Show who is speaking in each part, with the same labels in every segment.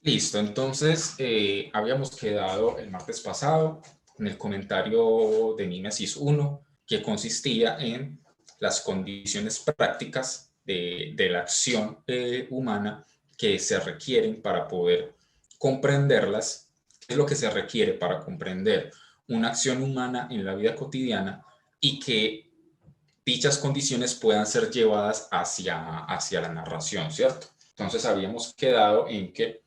Speaker 1: Listo, entonces habíamos quedado el martes pasado en el comentario de Mimesis 1, que consistía en las condiciones prácticas de la acción humana que se requieren para poder comprenderlas. ¿Qué es lo que se requiere para comprender una acción humana en la vida cotidiana y que dichas condiciones puedan ser llevadas hacia la narración, ¿cierto? Entonces habíamos quedado en que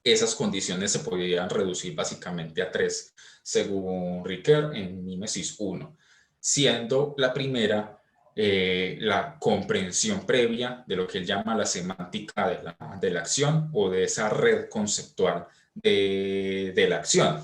Speaker 1: esas condiciones se podrían reducir básicamente a tres, según Ricoeur en Mimesis 1, siendo la primera la comprensión previa de lo que él llama la semántica de la acción o de esa red conceptual de la acción,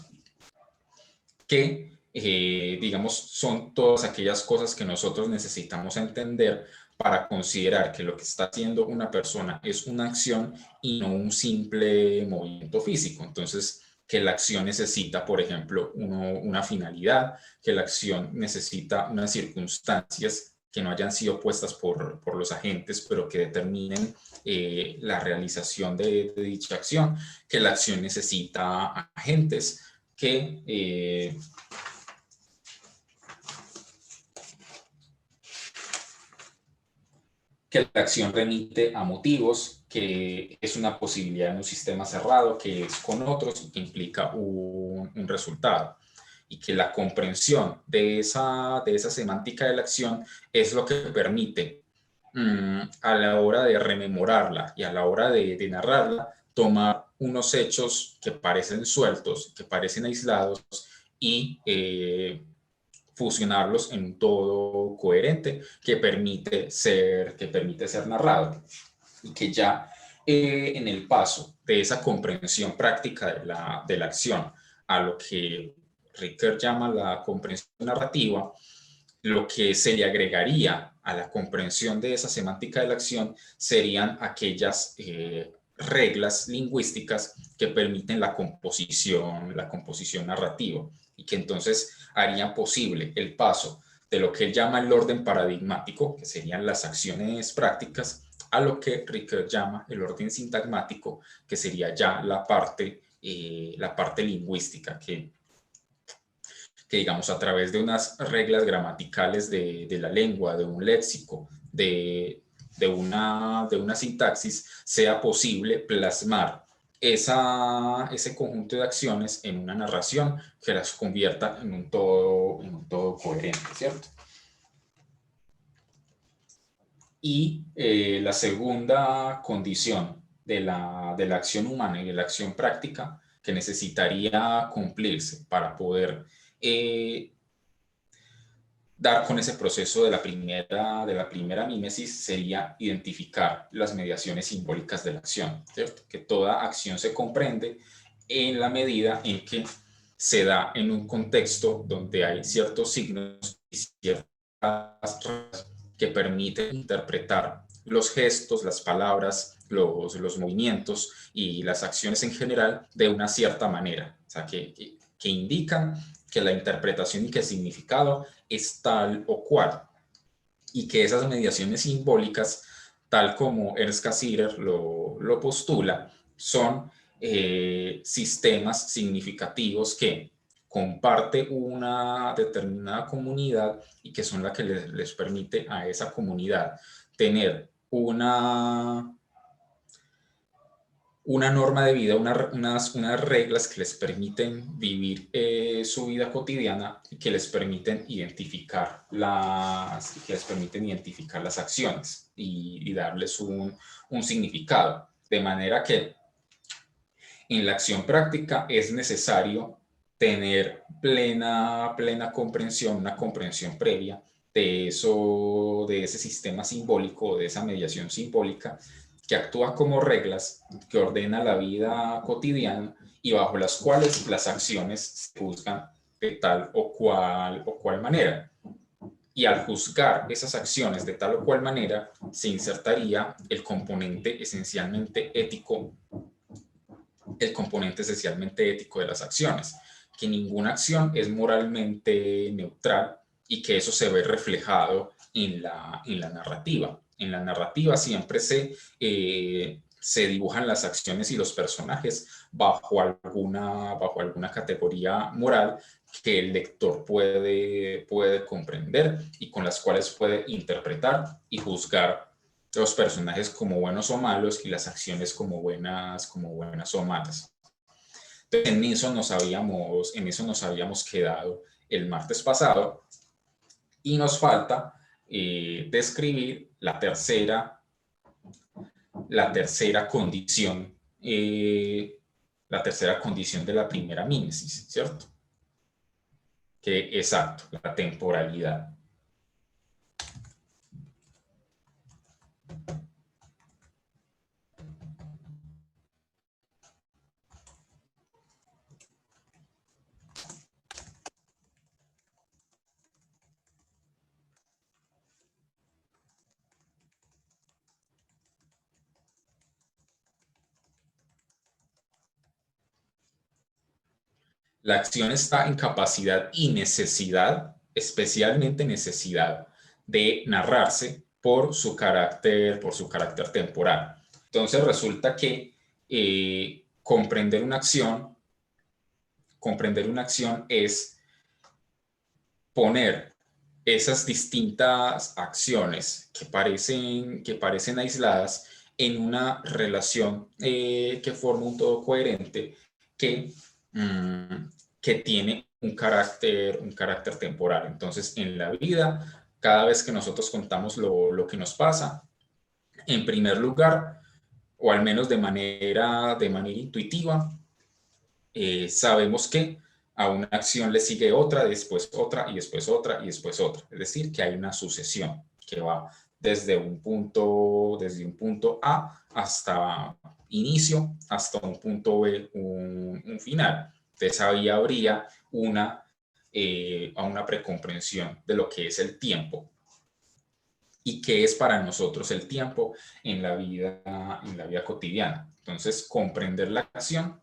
Speaker 1: que digamos son todas aquellas cosas que nosotros necesitamos entender para considerar que lo que está haciendo una persona es una acción y no un simple movimiento físico. Entonces, que la acción necesita, por ejemplo, una finalidad, que la acción necesita unas circunstancias que no hayan sido puestas por los agentes, pero que determinen la realización de dicha acción, que la acción necesita agentes que que la acción remite a motivos, que es una posibilidad en un sistema cerrado, que es con otros y que implica un resultado. Y que la comprensión de esa semántica de la acción es lo que permite a la hora de rememorarla y a la hora de narrarla, tomar unos hechos que parecen sueltos, que parecen aislados y fusionarlos en un todo coherente que permite ser narrado y que ya en el paso de esa comprensión práctica de la acción a lo que Ricoeur llama la comprensión narrativa, lo que se le agregaría a la comprensión de esa semántica de la acción serían aquellas reglas lingüísticas que permiten la composición narrativa y que entonces harían posible el paso de lo que él llama el orden paradigmático, que serían las acciones prácticas, a lo que Ricoeur llama el orden sintagmático, que sería ya la parte lingüística, que digamos a través de unas reglas gramaticales de la lengua, de un léxico, de una sintaxis, sea posible plasmar ese conjunto de acciones en una narración que las convierta en un todo coherente, ¿cierto? Y la segunda condición de la acción humana y de la acción práctica que necesitaría cumplirse para poder eh, dar con ese proceso de la primera mímesis sería identificar las mediaciones simbólicas de la acción, ¿cierto? Que toda acción se comprende en la medida en que se da en un contexto donde hay ciertos signos y ciertas reglas que permiten interpretar los gestos, las palabras, los movimientos y las acciones en general de una cierta manera, o sea, que indican que la interpretación y que el significado es tal o cual, y que esas mediaciones simbólicas, tal como Ernst Cassirer lo postula, son sistemas significativos que comparte una determinada comunidad y que son las que les permite a esa comunidad tener una norma de vida, unas reglas que les permiten vivir su vida cotidiana y que les permiten identificar las acciones y darles un significado. De manera que en la acción práctica es necesario tener plena comprensión, una comprensión previa de ese sistema simbólico, de esa mediación simbólica que actúa como reglas, que ordena la vida cotidiana y bajo las cuales las acciones se juzgan de tal o cual manera. Y al juzgar esas acciones de tal o cual manera, se insertaría el componente esencialmente ético de las acciones, que ninguna acción es moralmente neutral y que eso se ve reflejado en la narrativa. En la narrativa siempre se dibujan las acciones y los personajes bajo alguna categoría moral que el lector puede comprender y con las cuales puede interpretar y juzgar los personajes como buenos o malos y las acciones como buenas o malas. Entonces, en eso nos habíamos quedado el martes pasado y nos falta describir la tercera condición, la tercera condición de la primera mímesis, ¿cierto? Que exacto, la temporalidad. La acción está en capacidad y necesidad, especialmente necesidad, de narrarse por su carácter temporal. Entonces resulta que comprender una acción es poner esas distintas acciones que parecen aisladas en una relación que forma un todo coherente que, mmm, que tiene un carácter temporal. Entonces, en la vida, cada vez que nosotros contamos lo que nos pasa, en primer lugar, o al menos de manera intuitiva, sabemos que a una acción le sigue otra, después otra y después otra y después otra. Es decir, que hay una sucesión que va desde un punto A hasta inicio, hasta un punto B, un final. Entonces ahí habría una precomprensión de lo que es el tiempo y qué es para nosotros el tiempo en la vida cotidiana. Entonces, comprender la acción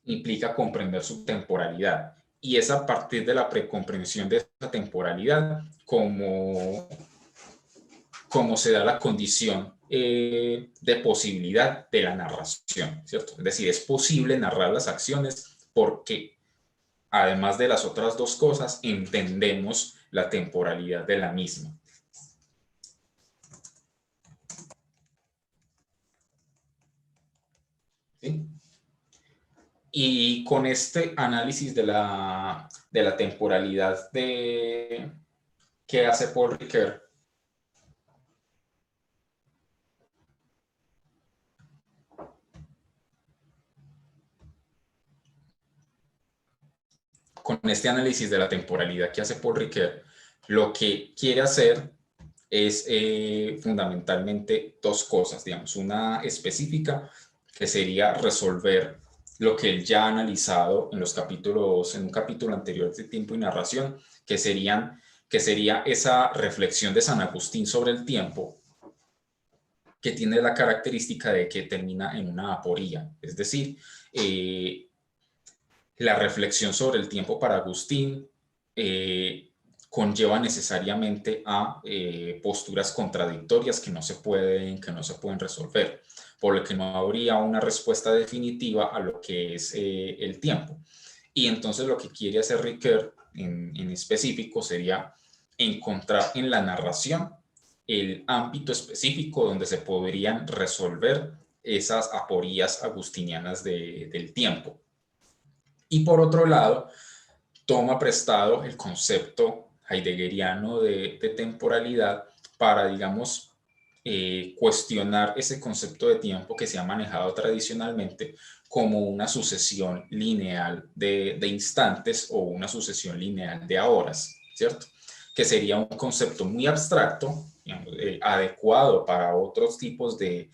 Speaker 1: implica comprender su temporalidad. Y es a partir de la precomprensión de esa temporalidad como se da la condición de posibilidad de la narración, ¿cierto? Es decir, es posible narrar las acciones porque, además de las otras dos cosas, entendemos la temporalidad de la misma. ¿Sí? Y con este análisis de la temporalidad que hace Paul Ricoeur, con este análisis de la temporalidad que hace Paul Ricoeur, lo que quiere hacer es fundamentalmente dos cosas, digamos, una específica que sería resolver lo que él ya ha analizado en un capítulo anterior de Tiempo y Narración, que sería esa reflexión de San Agustín sobre el tiempo, que tiene la característica de que termina en una aporía, es decir, la reflexión sobre el tiempo para Agustín conlleva necesariamente a posturas contradictorias que no se pueden resolver, por lo que no habría una respuesta definitiva a lo que es el tiempo. Y entonces lo que quiere hacer Ricoeur en específico sería encontrar en la narración el ámbito específico donde se podrían resolver esas aporías agustinianas del tiempo. Y por otro lado, toma prestado el concepto heideggeriano de temporalidad para, digamos, cuestionar ese concepto de tiempo que se ha manejado tradicionalmente como una sucesión lineal de instantes o una sucesión lineal de horas, ¿cierto? Que sería un concepto muy abstracto, digamos, adecuado para otros tipos de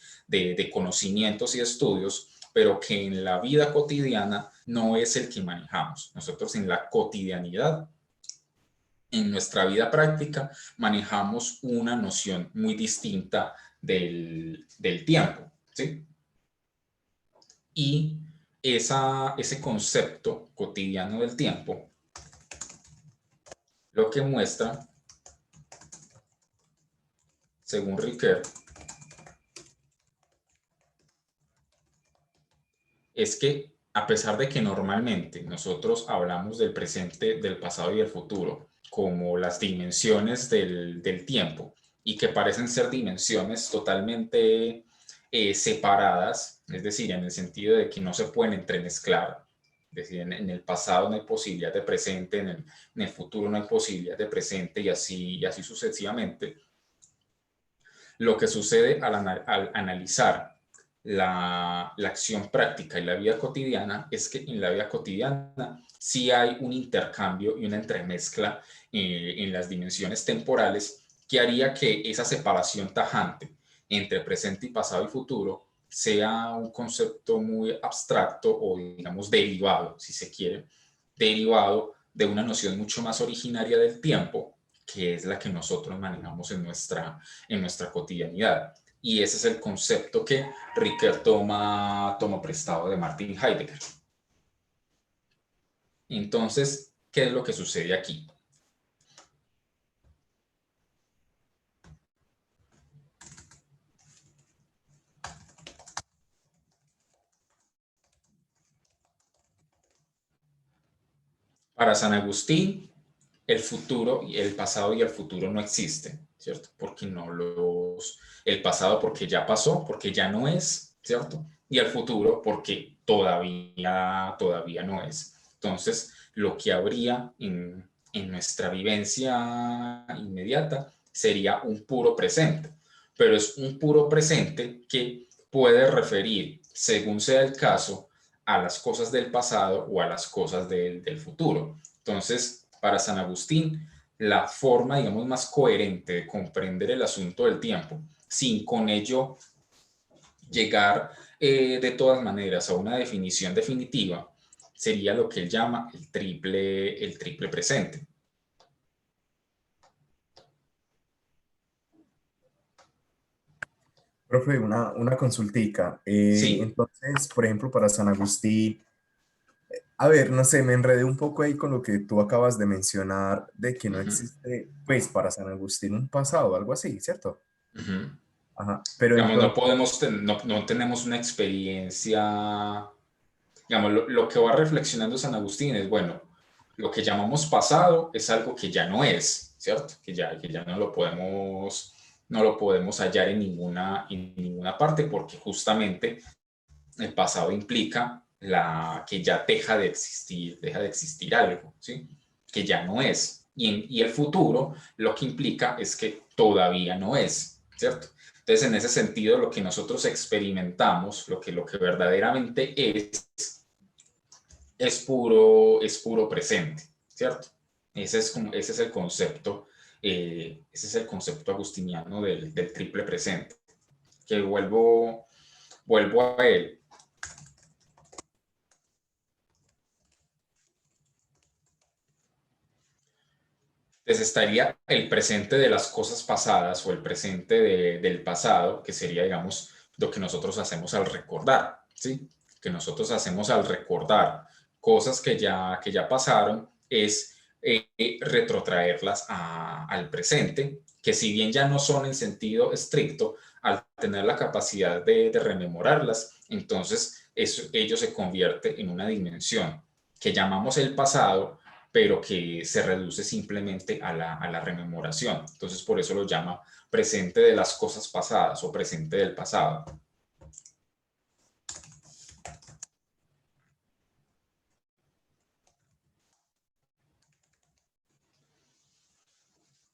Speaker 1: conocimientos y estudios, pero que en la vida cotidiana no es el que manejamos. Nosotros en la cotidianidad, en nuestra vida práctica, manejamos una noción muy distinta del tiempo, ¿sí? Y ese concepto cotidiano del tiempo lo que muestra, según Riquet, es que a pesar de que normalmente nosotros hablamos del presente, del pasado y del futuro como las dimensiones del tiempo y que parecen ser dimensiones totalmente separadas, es decir, en el sentido de que no se pueden entremezclar, es decir, en el pasado no hay posibilidad de presente, en el futuro no hay posibilidad de presente y así sucesivamente. Lo que sucede al analizar la acción práctica y la vida cotidiana es que en la vida cotidiana sí hay un intercambio y una entremezcla en las dimensiones temporales que haría que esa separación tajante entre presente y pasado y futuro sea un concepto muy abstracto o digamos derivado, si se quiere, derivado de una noción mucho más originaria del tiempo, que es la que nosotros manejamos en nuestra cotidianidad. Y ese es el concepto que Ricoeur toma prestado de Martin Heidegger. Entonces, ¿qué es lo que sucede aquí? Para San Agustín, el futuro, el pasado y el futuro no existen, ¿cierto? Porque el pasado porque ya pasó, porque ya no es, ¿cierto? Y el futuro porque todavía no es. Entonces, lo que habría en nuestra vivencia inmediata sería un puro presente, pero es un puro presente que puede referir, según sea el caso, a las cosas del pasado o a las cosas del futuro. Entonces, para San Agustín, la forma, digamos, más coherente de comprender el asunto del tiempo, sin con ello llegar de todas maneras a una definición definitiva, sería lo que él llama el triple presente.
Speaker 2: Profe, una consultica.
Speaker 1: Sí.
Speaker 2: Entonces, por ejemplo, para San Agustín, a ver, no sé, me enredé un poco ahí con lo que tú acabas de mencionar, de que no
Speaker 1: Uh -huh,
Speaker 2: existe, pues, para San Agustín un pasado, algo así, ¿cierto?
Speaker 1: uh -huh.
Speaker 2: Ajá, pero
Speaker 1: Digamos,
Speaker 2: entonces,
Speaker 1: no tenemos una experiencia, digamos, lo que va reflexionando San Agustín es, bueno, lo que llamamos pasado es algo que ya no es, ¿cierto? Que ya no lo podemos hallar en ninguna parte porque justamente el pasado implica que ya deja de existir algo, ¿sí? Que ya no es. Y el futuro lo que implica es que todavía no es, ¿cierto? Entonces, en ese sentido, lo que nosotros experimentamos, lo que verdaderamente es puro presente, ¿cierto? Ese es el concepto, ese es el concepto agustiniano del triple presente, que vuelvo a él. Entonces estaría el presente de las cosas pasadas o el presente del pasado, que sería, digamos, lo que nosotros hacemos al recordar, ¿sí? Que nosotros hacemos al recordar cosas que ya pasaron, es retrotraerlas al presente, que si bien ya no son en sentido estricto, al tener la capacidad de rememorarlas, entonces ello se convierte en una dimensión que llamamos el pasado, pero que se reduce simplemente a la rememoración. Entonces, por eso lo llama presente de las cosas pasadas o presente del pasado.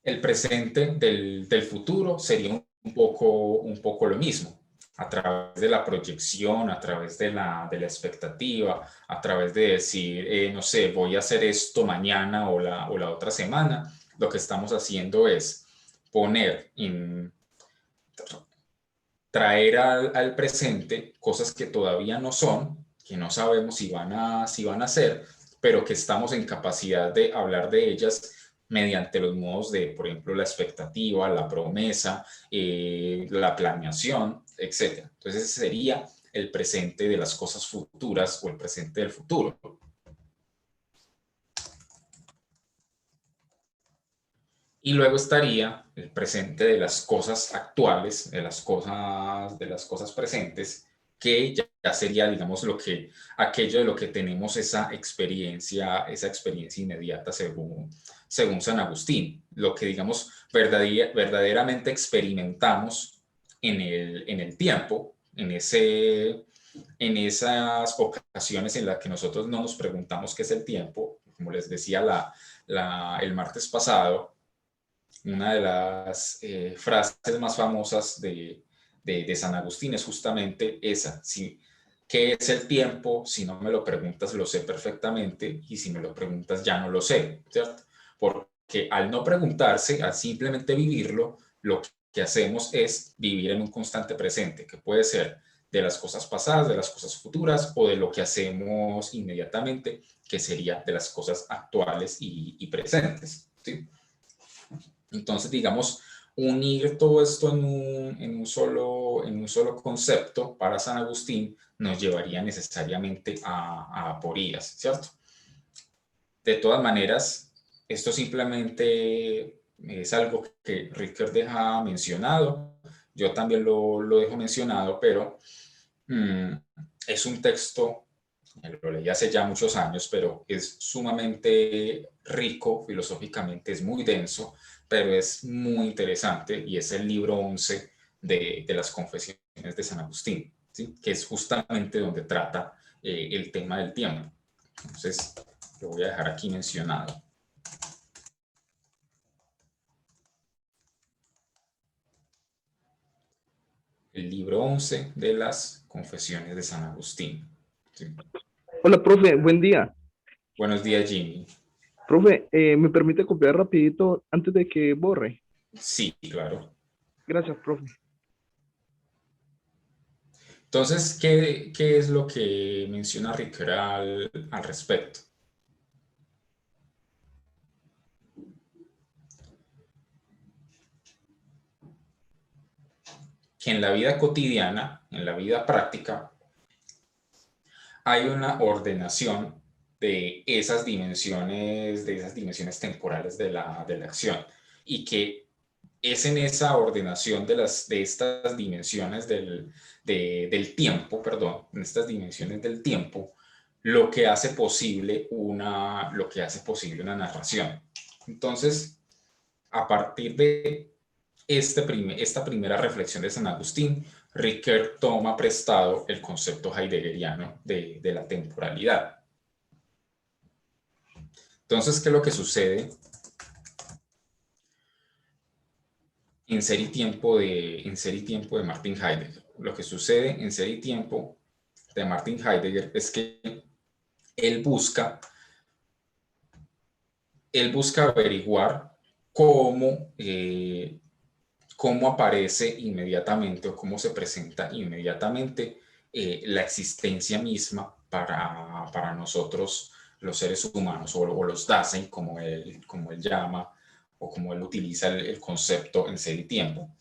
Speaker 1: El presente del futuro sería un poco lo mismo, a través de la proyección, a través de la expectativa, a través de decir, no sé, voy a hacer esto mañana o la otra semana. Lo que estamos haciendo es poner traer al presente cosas que todavía no son, que no sabemos si van a ser, pero que estamos en capacidad de hablar de ellas mediante los modos de, por ejemplo, la expectativa, la promesa, la planeación, etc. Entonces ese sería el presente de las cosas futuras o el presente del futuro. Y luego estaría el presente de las cosas actuales, de las cosas presentes, que ya sería, digamos, aquello de lo que tenemos esa experiencia inmediata según San Agustín, lo que, digamos, verdaderamente experimentamos en el tiempo, en esas ocasiones en las que nosotros no nos preguntamos qué es el tiempo, como les decía el martes pasado. Una de las frases más famosas de San Agustín es justamente esa: ¿qué es el tiempo? Si no me lo preguntas, lo sé perfectamente, y si me lo preguntas, ya no lo sé, ¿cierto? Porque al no preguntarse, al simplemente vivirlo, lo que hacemos es vivir en un constante presente, que puede ser de las cosas pasadas, de las cosas futuras, o de lo que hacemos inmediatamente, que sería de las cosas actuales y presentes, ¿sí? Entonces, digamos, unir todo esto en un solo concepto para San Agustín nos llevaría necesariamente a aporías, ¿cierto? De todas maneras, esto simplemente es algo que Ricker deja mencionado, yo también lo dejo mencionado, pero mm, es un texto, lo leí hace ya muchos años, pero es sumamente rico filosóficamente, es muy denso, pero es muy interesante, y es el libro 11 de las Confesiones de San Agustín, ¿sí? Que es justamente donde trata el tema del tiempo. Entonces, lo voy a dejar aquí mencionado. El libro 11 de las Confesiones de San Agustín, ¿sí?
Speaker 3: Hola, profe, buen día.
Speaker 1: Buenos días, Jimmy.
Speaker 3: Profe, ¿me permite copiar rapidito antes de que borre?
Speaker 1: Sí, claro.
Speaker 3: Gracias, profe.
Speaker 1: Entonces, ¿qué es lo que menciona Ricker al respecto? Que en la vida cotidiana, en la vida práctica, hay una ordenación de esas dimensiones temporales de la acción, y que es en esa ordenación de estas dimensiones del tiempo, perdón, en estas dimensiones del tiempo, lo que hace posible una narración. Entonces, a partir de esta primera reflexión de San Agustín, Ricker toma prestado el concepto heideggeriano de la temporalidad. Entonces, ¿qué es lo que sucede en Ser y Tiempo de Martin Heidegger? Lo que sucede en Ser y Tiempo de Martin Heidegger es que él busca averiguar cómo aparece inmediatamente, o cómo se presenta inmediatamente la existencia misma para nosotros, los seres humanos, o los Dasein, como él llama, o como él utiliza el concepto en Ser y Tiempo.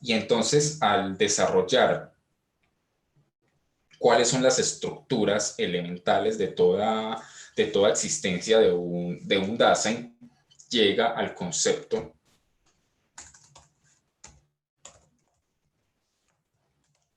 Speaker 1: Y entonces, al desarrollar cuáles son las estructuras elementales de toda existencia de un Dasein, llega al concepto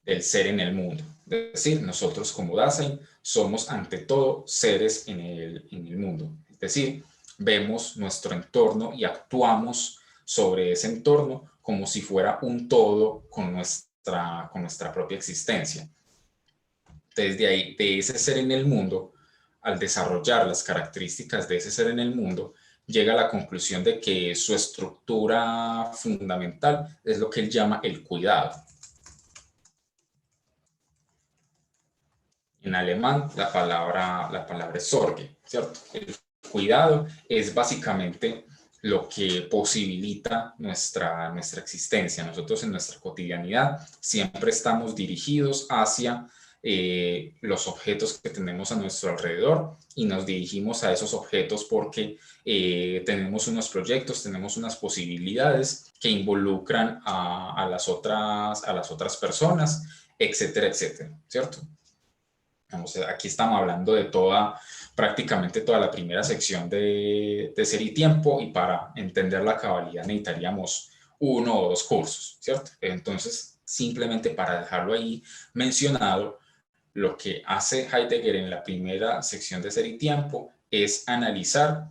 Speaker 1: del ser en el mundo. Es decir, nosotros como Dasein somos ante todo seres en el mundo. Es decir, vemos nuestro entorno y actuamos sobre ese entorno como si fuera un todo con nuestra propia existencia. Desde ahí, de ese ser en el mundo, al desarrollar las características de ese ser en el mundo, llega a la conclusión de que su estructura fundamental es lo que él llama el cuidado. En alemán, la palabra es Sorge, ¿cierto? El cuidado es básicamente lo que posibilita nuestra existencia. Nosotros en nuestra cotidianidad siempre estamos dirigidos hacia los objetos que tenemos a nuestro alrededor, y nos dirigimos a esos objetos porque tenemos unos proyectos, tenemos unas posibilidades que involucran a las otras personas, etcétera, etcétera, ¿cierto? Aquí estamos hablando de toda prácticamente toda la primera sección de Ser y Tiempo, y para entender la cabalidad necesitaríamos 1 o 2 cursos, ¿cierto? Entonces, simplemente para dejarlo ahí mencionado, lo que hace Heidegger en la primera sección de Ser y Tiempo es analizar,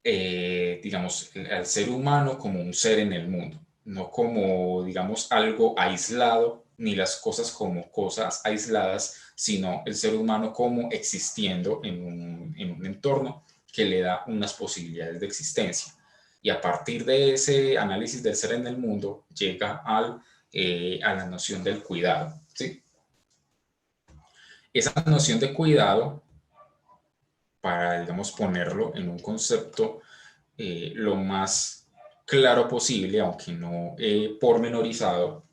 Speaker 1: digamos, al ser humano como un ser en el mundo, no como, digamos, algo aislado, ni las cosas como cosas aisladas, sino el ser humano como existiendo en un entorno que le da unas posibilidades de existencia. Y a partir de ese análisis del ser en el mundo, llega a la noción del cuidado, ¿sí? Esa noción de cuidado, para, digamos, ponerlo en un concepto lo más claro posible, aunque no pormenorizado,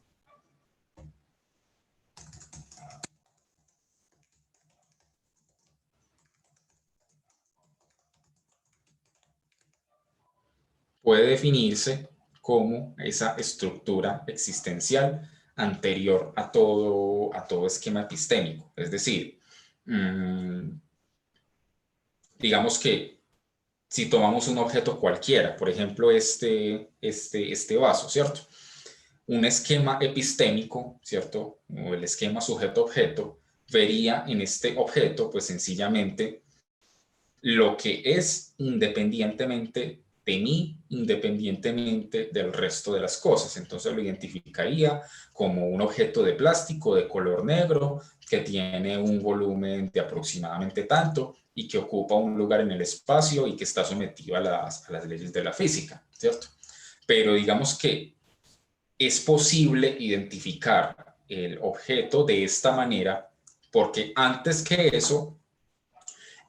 Speaker 1: puede definirse como esa estructura existencial anterior a todo esquema epistémico. Es decir, digamos que si tomamos un objeto cualquiera, por ejemplo este vaso, ¿cierto? Un esquema epistémico, ¿cierto? O el esquema sujeto-objeto, vería en este objeto, pues sencillamente, lo que es independientemente de mí, independientemente del resto de las cosas. Entonces lo identificaría como un objeto de plástico de color negro que tiene un volumen de aproximadamente tanto y que ocupa un lugar en el espacio y que está sometido a las leyes de la física, ¿cierto? Pero digamos que es posible identificar el objeto de esta manera porque antes que eso,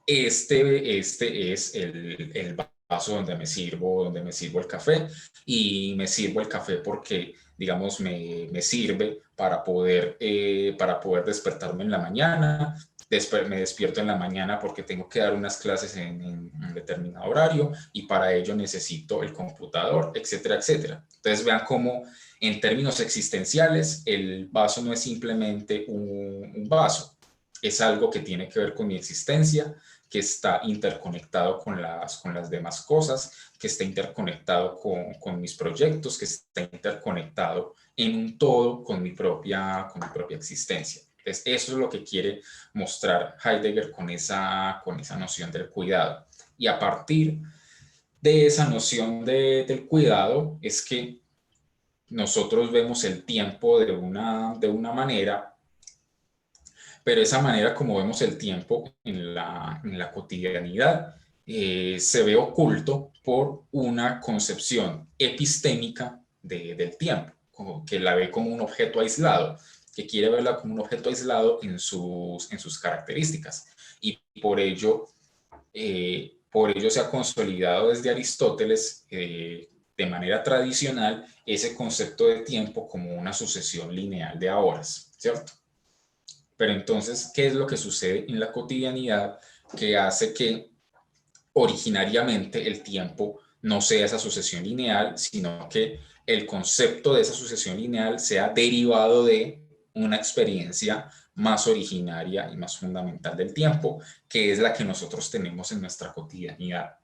Speaker 1: este es el vaso donde me sirvo el café, y me sirvo el café porque, digamos, me sirve para poder despertarme en la mañana. Me despierto en la mañana porque tengo que dar unas clases en determinado horario y para ello necesito el computador, etcétera, etcétera. Entonces vean cómo en términos existenciales el vaso no es simplemente un vaso, es algo que tiene que ver con mi existencia, que está interconectado con las demás cosas, que está interconectado con mis proyectos, que está interconectado en un todo con mi propia existencia. Entonces, eso es lo que quiere mostrar Heidegger con esa noción del cuidado. Y a partir de esa noción del cuidado es que nosotros vemos el tiempo de una manera, pero esa manera como vemos el tiempo en la cotidianidad se ve oculto por una concepción epistémica del tiempo, como que la ve como un objeto aislado, que quiere verla como un objeto aislado en sus características. Y por ello se ha consolidado desde Aristóteles de manera tradicional ese concepto de tiempo como una sucesión lineal de horas, ¿cierto? Pero entonces, ¿qué es lo que sucede en la cotidianidad que hace que originariamente el tiempo no sea esa sucesión lineal, sino que el concepto de esa sucesión lineal sea derivado de una experiencia más originaria y más fundamental del tiempo, que es la que nosotros tenemos en nuestra cotidianidad?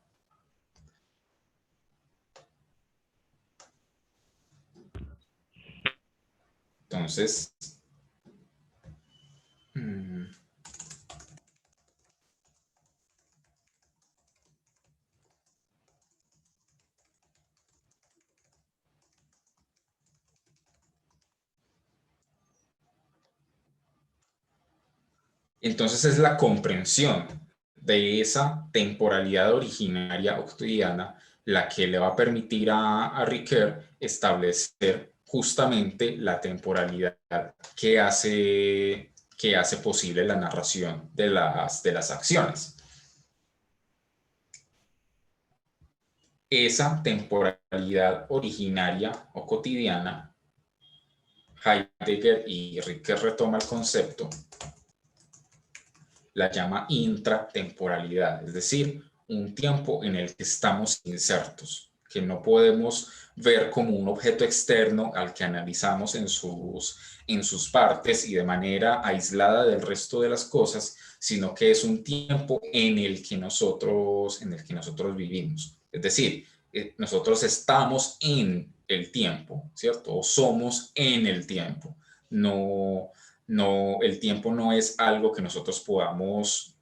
Speaker 1: Entonces, entonces es la comprensión de esa temporalidad originaria o cotidiana la que le va a permitir a Ricoeur establecer justamente la temporalidad que hace posible la narración de las acciones. Esa temporalidad originaria o cotidiana, Heidegger y Ricoeur retoma el concepto, la llama intratemporalidad, es decir, un tiempo en el que estamos insertos. que no podemos ver como un objeto externo al que analizamos en sus partes y de manera aislada del resto de las cosas, sino que es un tiempo en el que nosotros vivimos. Es decir, nosotros estamos en el tiempo, ¿cierto? O somos en el tiempo. No, el tiempo no es algo que nosotros podamos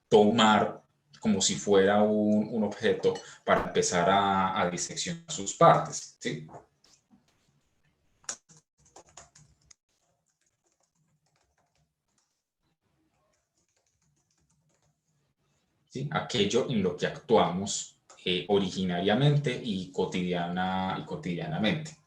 Speaker 1: tomar como si fuera un objeto para empezar a diseccionar sus partes, ¿sí? ¿Sí? Aquello en lo que actuamos originariamente y cotidianamente.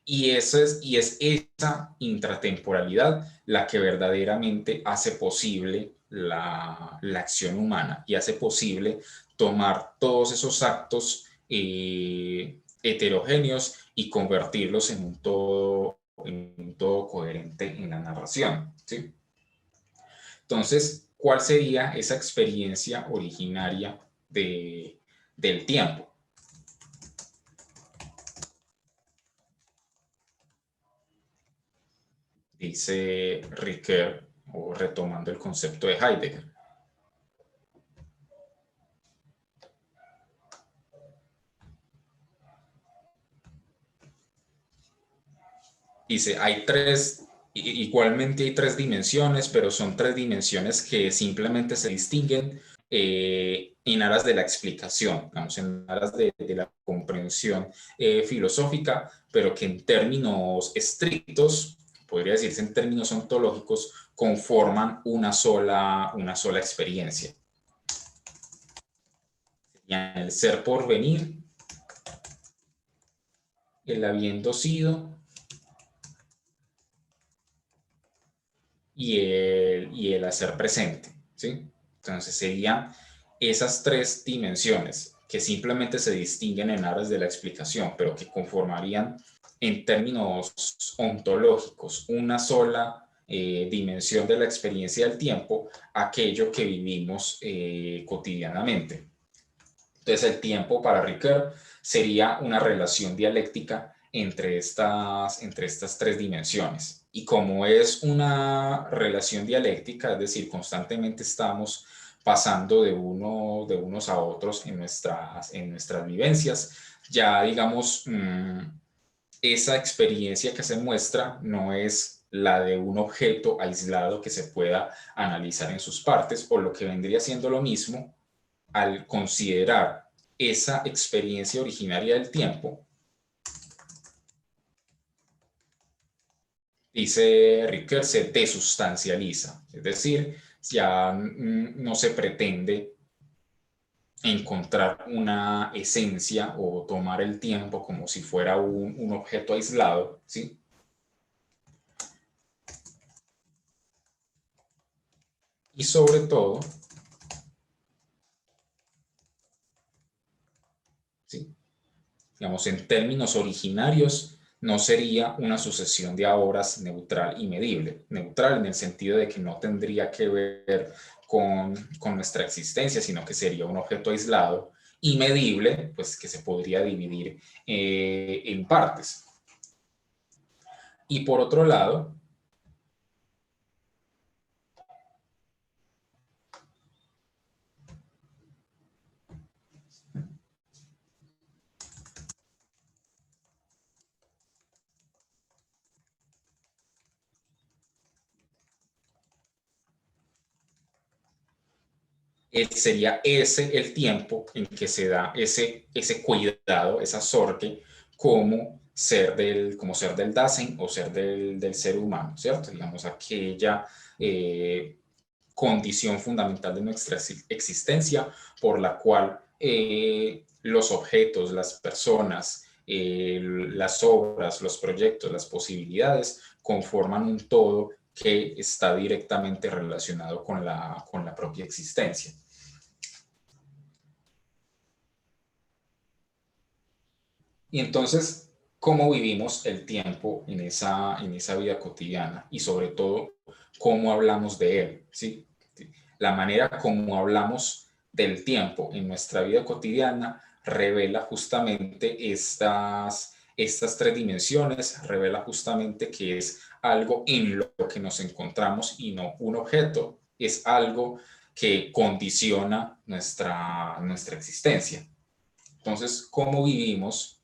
Speaker 1: Y es esa intratemporalidad la que verdaderamente hace posible la acción humana y hace posible tomar todos esos actos heterogéneos y convertirlos en un todo coherente en la narración, ¿sí? Entonces, ¿cuál sería esa experiencia originaria del tiempo? Dice Ricoeur, o retomando el concepto de Heidegger. Dice, igualmente hay tres dimensiones, pero son tres dimensiones que simplemente se distinguen en aras de la explicación, digamos, en aras de la comprensión filosófica, pero que en términos estrictos, podría decirse en términos ontológicos, conforman una sola experiencia. El ser por venir, el habiendo sido y el hacer presente, ¿sí? Entonces serían esas tres dimensiones que simplemente se distinguen en aras de la explicación, pero que conformarían en términos ontológicos una sola dimensión de la experiencia del tiempo, aquello que vivimos cotidianamente. Entonces el tiempo para Ricoeur sería una relación dialéctica entre estas tres dimensiones. Y como es una relación dialéctica, es decir, constantemente estamos pasando de unos a otros en nuestras vivencias, ya digamos, esa experiencia que se muestra no es la de un objeto aislado que se pueda analizar en sus partes, o lo que vendría siendo lo mismo, al considerar esa experiencia originaria del tiempo, dice Ricoeur, se desustancializa, es decir, ya no se pretende encontrar una esencia o tomar el tiempo como si fuera un objeto aislado, ¿sí? Y sobre todo, ¿sí? Digamos, en términos originarios, no sería una sucesión de horas neutral y medible. Neutral en el sentido de que no tendría que ver con nuestra existencia, sino que sería un objeto aislado, y medible, pues que se podría dividir en partes. Y por otro lado, sería ese el tiempo en que se da ese cuidado, esa sorte, como ser del Dasein o ser del ser humano, ¿cierto? Digamos, aquella condición fundamental de nuestra existencia por la cual los objetos, las personas, las obras, los proyectos, las posibilidades conforman un todo que está directamente relacionado con la propia existencia. Y entonces, ¿cómo vivimos el tiempo en esa vida cotidiana? Y sobre todo, ¿cómo hablamos de él? ¿Sí? La manera como hablamos del tiempo en nuestra vida cotidiana revela justamente estas tres dimensiones, revela justamente que es algo en lo que nos encontramos y no un objeto, es algo que condiciona nuestra existencia. Entonces, ¿cómo vivimos?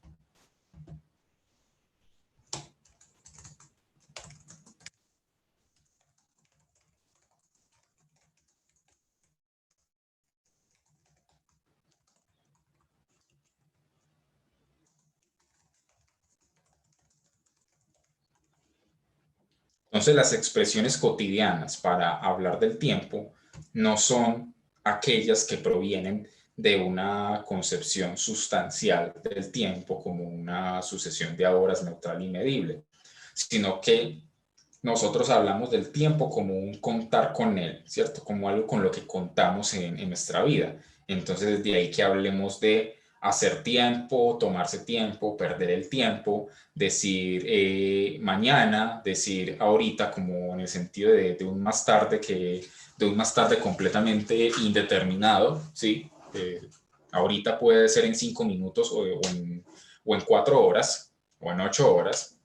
Speaker 1: Entonces, las expresiones cotidianas para hablar del tiempo no son aquellas que provienen de una concepción sustancial del tiempo como una sucesión de horas neutral y medible, sino que nosotros hablamos del tiempo como un contar con él, ¿cierto? Como algo con lo que contamos en nuestra vida. Entonces, de ahí que hablemos de hacer tiempo, tomarse tiempo, perder el tiempo, decir mañana, decir ahorita, como en el sentido de un más tarde de un más tarde completamente indeterminado, ¿sí? Ahorita puede ser en 5 minutos o en 4 horas o en 8 horas.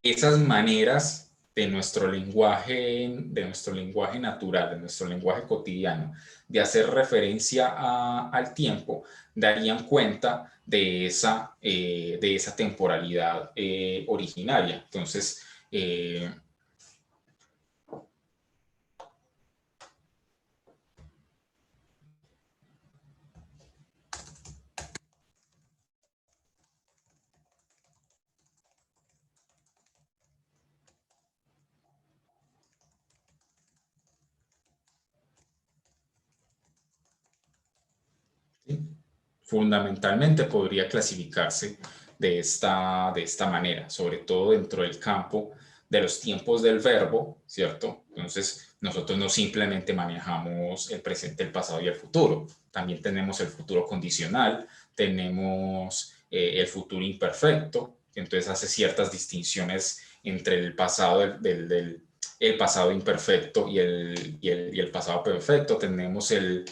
Speaker 1: Esas maneras de nuestro lenguaje natural, de nuestro lenguaje cotidiano, de hacer referencia al tiempo, darían cuenta de esa temporalidad originaria. Entonces, ¿sí? Fundamentalmente podría clasificarse de esta manera, sobre todo dentro del campo de los tiempos del verbo, ¿cierto? Entonces, nosotros no simplemente manejamos el presente, el pasado y el futuro, también tenemos el futuro condicional, tenemos el futuro imperfecto, entonces hace ciertas distinciones entre el pasado el pasado imperfecto y el pasado perfecto, tenemos el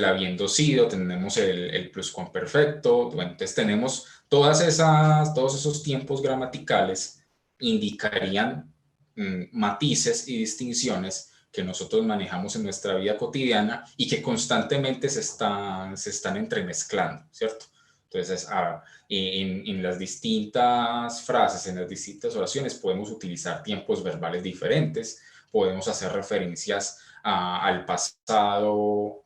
Speaker 1: habiendo sido, tenemos el pluscuamperfecto, bueno, entonces tenemos todos esos tiempos gramaticales indicarían matices y distinciones que nosotros manejamos en nuestra vida cotidiana y que constantemente se están entremezclando, ¿cierto? Entonces, en las distintas frases, en las distintas oraciones, podemos utilizar tiempos verbales diferentes, podemos hacer referencias al pasado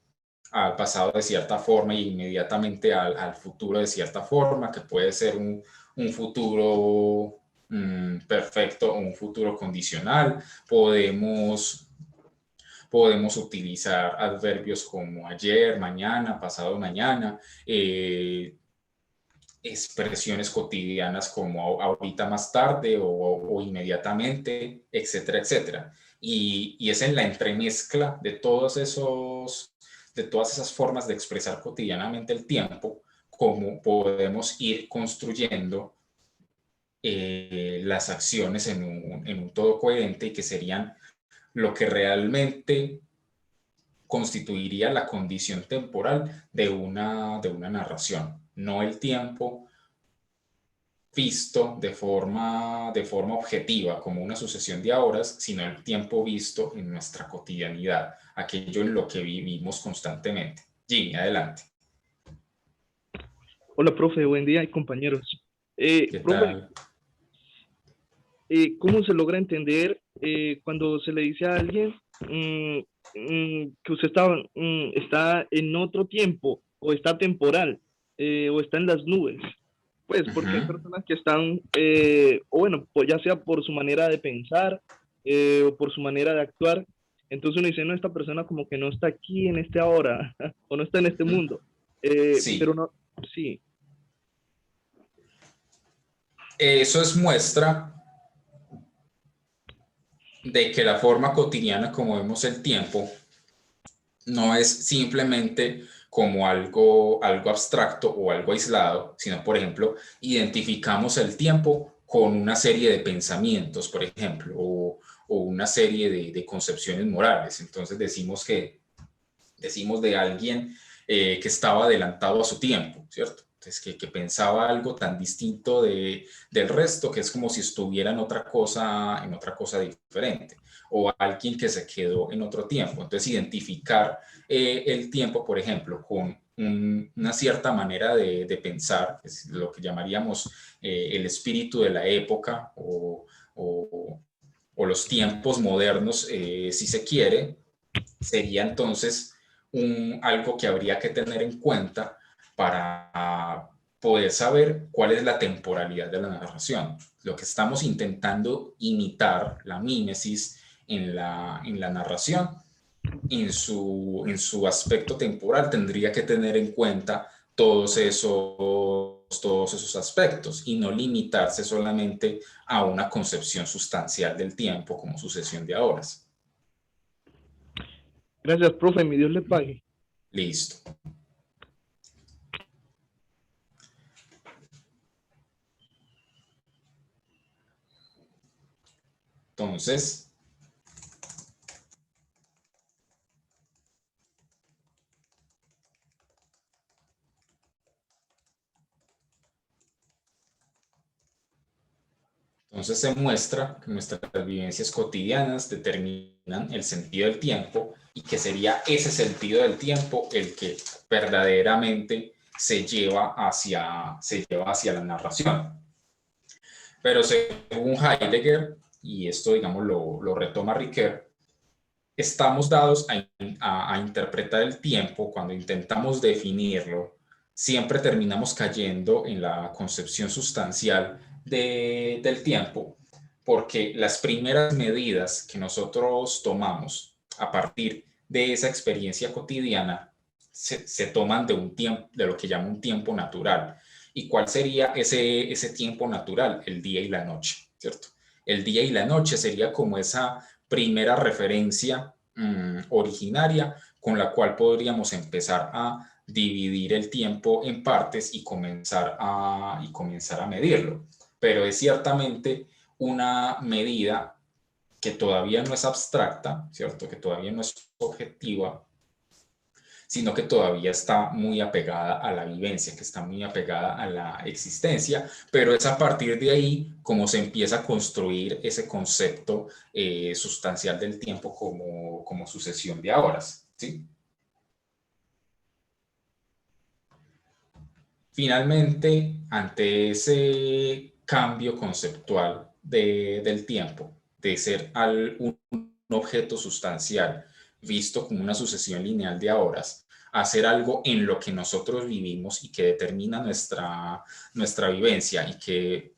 Speaker 1: de cierta forma y inmediatamente al futuro de cierta forma, que puede ser un futuro perfecto o un futuro condicional. Podemos utilizar adverbios como ayer, mañana, pasado mañana, expresiones cotidianas como ahorita más tarde o inmediatamente, etcétera, etcétera. Y es en la entremezcla de todas esas formas de expresar cotidianamente el tiempo, como podemos ir construyendo las acciones en un todo coherente y que serían lo que realmente constituiría la condición temporal de una narración, no el tiempo visto de forma objetiva como una sucesión de horas, sino el tiempo visto en nuestra cotidianidad, aquello en lo que vivimos constantemente. Jimmy, adelante.
Speaker 3: Hola, profe, buen día y compañeros.
Speaker 1: ¿Qué
Speaker 3: Profe,
Speaker 1: tal?
Speaker 3: ¿cómo se logra entender cuando se le dice a alguien que usted está en otro tiempo o está temporal o está en las nubes? Pues porque hay
Speaker 1: Ujú.
Speaker 3: personas que están, o bueno, pues ya sea por su manera de pensar o por su manera de actuar, entonces uno dice, no, esta persona como que no está aquí en este ahora o no está en este mundo. Pero
Speaker 1: Sí,
Speaker 3: no, sí,
Speaker 1: eso es muestra de que la forma cotidiana como vemos el tiempo no es simplemente como algo abstracto o algo aislado, sino, por ejemplo, identificamos el tiempo con una serie de pensamientos, por ejemplo, o una serie de concepciones morales. Entonces decimos que decimos de alguien que estaba adelantado a su tiempo, ¿cierto? Entonces, que pensaba algo tan distinto del resto que es como si estuviera en otra cosa diferente, o alguien que se quedó en otro tiempo. Entonces, identificar el tiempo, por ejemplo, con una cierta manera de pensar, es lo que llamaríamos el espíritu de la época o los tiempos modernos, si se quiere, sería entonces algo que habría que tener en cuenta para poder saber cuál es la temporalidad de la narración. Lo que estamos intentando imitar, la mímesis en la narración, en su aspecto temporal, tendría que tener en cuenta todos esos aspectos y no limitarse solamente a una concepción sustancial del tiempo como sucesión de horas.
Speaker 3: Gracias, profe, mi Dios le pague.
Speaker 1: Listo. Entonces, se muestra que nuestras vivencias cotidianas determinan el sentido del tiempo y que sería ese sentido del tiempo el que verdaderamente se lleva hacia la narración. Pero según Heidegger, y esto digamos lo retoma Ricoeur, estamos dados a interpretar el tiempo cuando intentamos definirlo, siempre terminamos cayendo en la concepción sustancial del tiempo, porque las primeras medidas que nosotros tomamos a partir de esa experiencia cotidiana se toman de un tiempo, de lo que llama un tiempo natural. ¿Y cuál sería ese tiempo natural? El día y la noche, ¿cierto? El día y la noche sería como esa primera referencia originaria con la cual podríamos empezar a dividir el tiempo en partes y comenzar a medirlo. Pero es ciertamente una medida que todavía no es abstracta, ¿cierto? Que todavía no es objetiva, sino que todavía está muy apegada a la vivencia, que está muy apegada a la existencia, pero es a partir de ahí como se empieza a construir ese concepto sustancial del tiempo como sucesión de horas, ¿sí? Finalmente, ante ese cambio conceptual del tiempo, de ser un objeto sustancial visto como una sucesión lineal de horas, hacer algo en lo que nosotros vivimos y que determina nuestra vivencia y que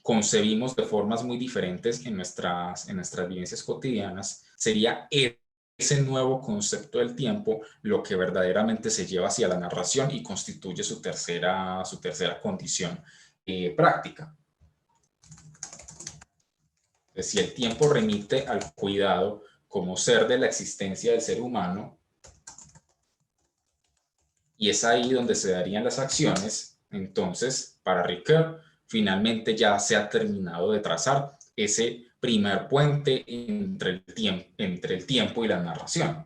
Speaker 1: concebimos de formas muy diferentes en nuestras vivencias cotidianas, sería ese nuevo concepto del tiempo lo que verdaderamente se lleva hacia la narración y constituye su tercera condición práctica. Si el tiempo remite al cuidado como ser de la existencia del ser humano, y es ahí donde se darían las acciones, entonces, para Ricoeur, finalmente ya se ha terminado de trazar ese primer puente entre el tiempo y la narración.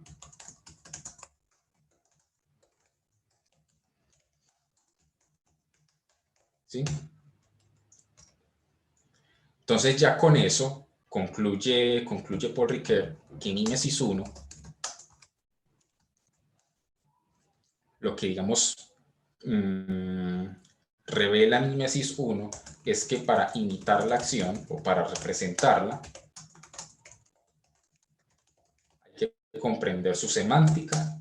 Speaker 1: ¿Sí? Entonces ya con eso concluye Paul Ricoeur que Mímesis 1, lo que digamos revela Mímesis 1 es que para imitar la acción o para representarla hay que comprender su semántica,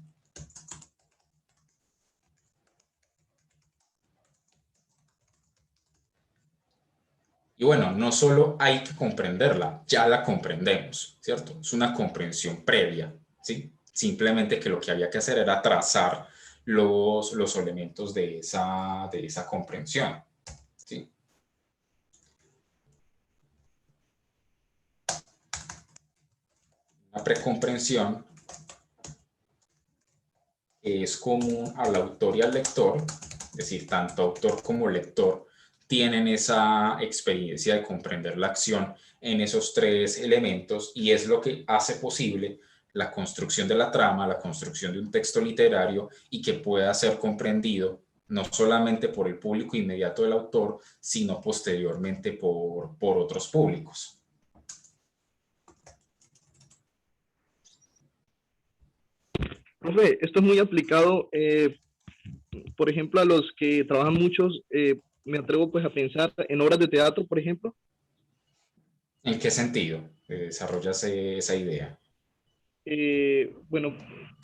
Speaker 1: y bueno, no solo hay que comprenderla, ya la comprendemos, ¿cierto? Es una comprensión previa, ¿sí? Simplemente que lo que había que hacer era trazar los elementos de esa comprensión, ¿sí? Una precomprensión es común al autor y al lector, es decir, tanto autor como lector tienen esa experiencia de comprender la acción en esos tres elementos y es lo que hace posible la construcción de la trama, la construcción de un texto literario y que pueda ser comprendido no solamente por el público inmediato del autor, sino posteriormente por otros públicos.
Speaker 3: Profe, esto es muy aplicado, por ejemplo, a los que trabajan muchos, me atrevo pues a pensar en obras de teatro, por ejemplo.
Speaker 1: ¿En qué sentido desarrollas esa idea?
Speaker 3: Bueno,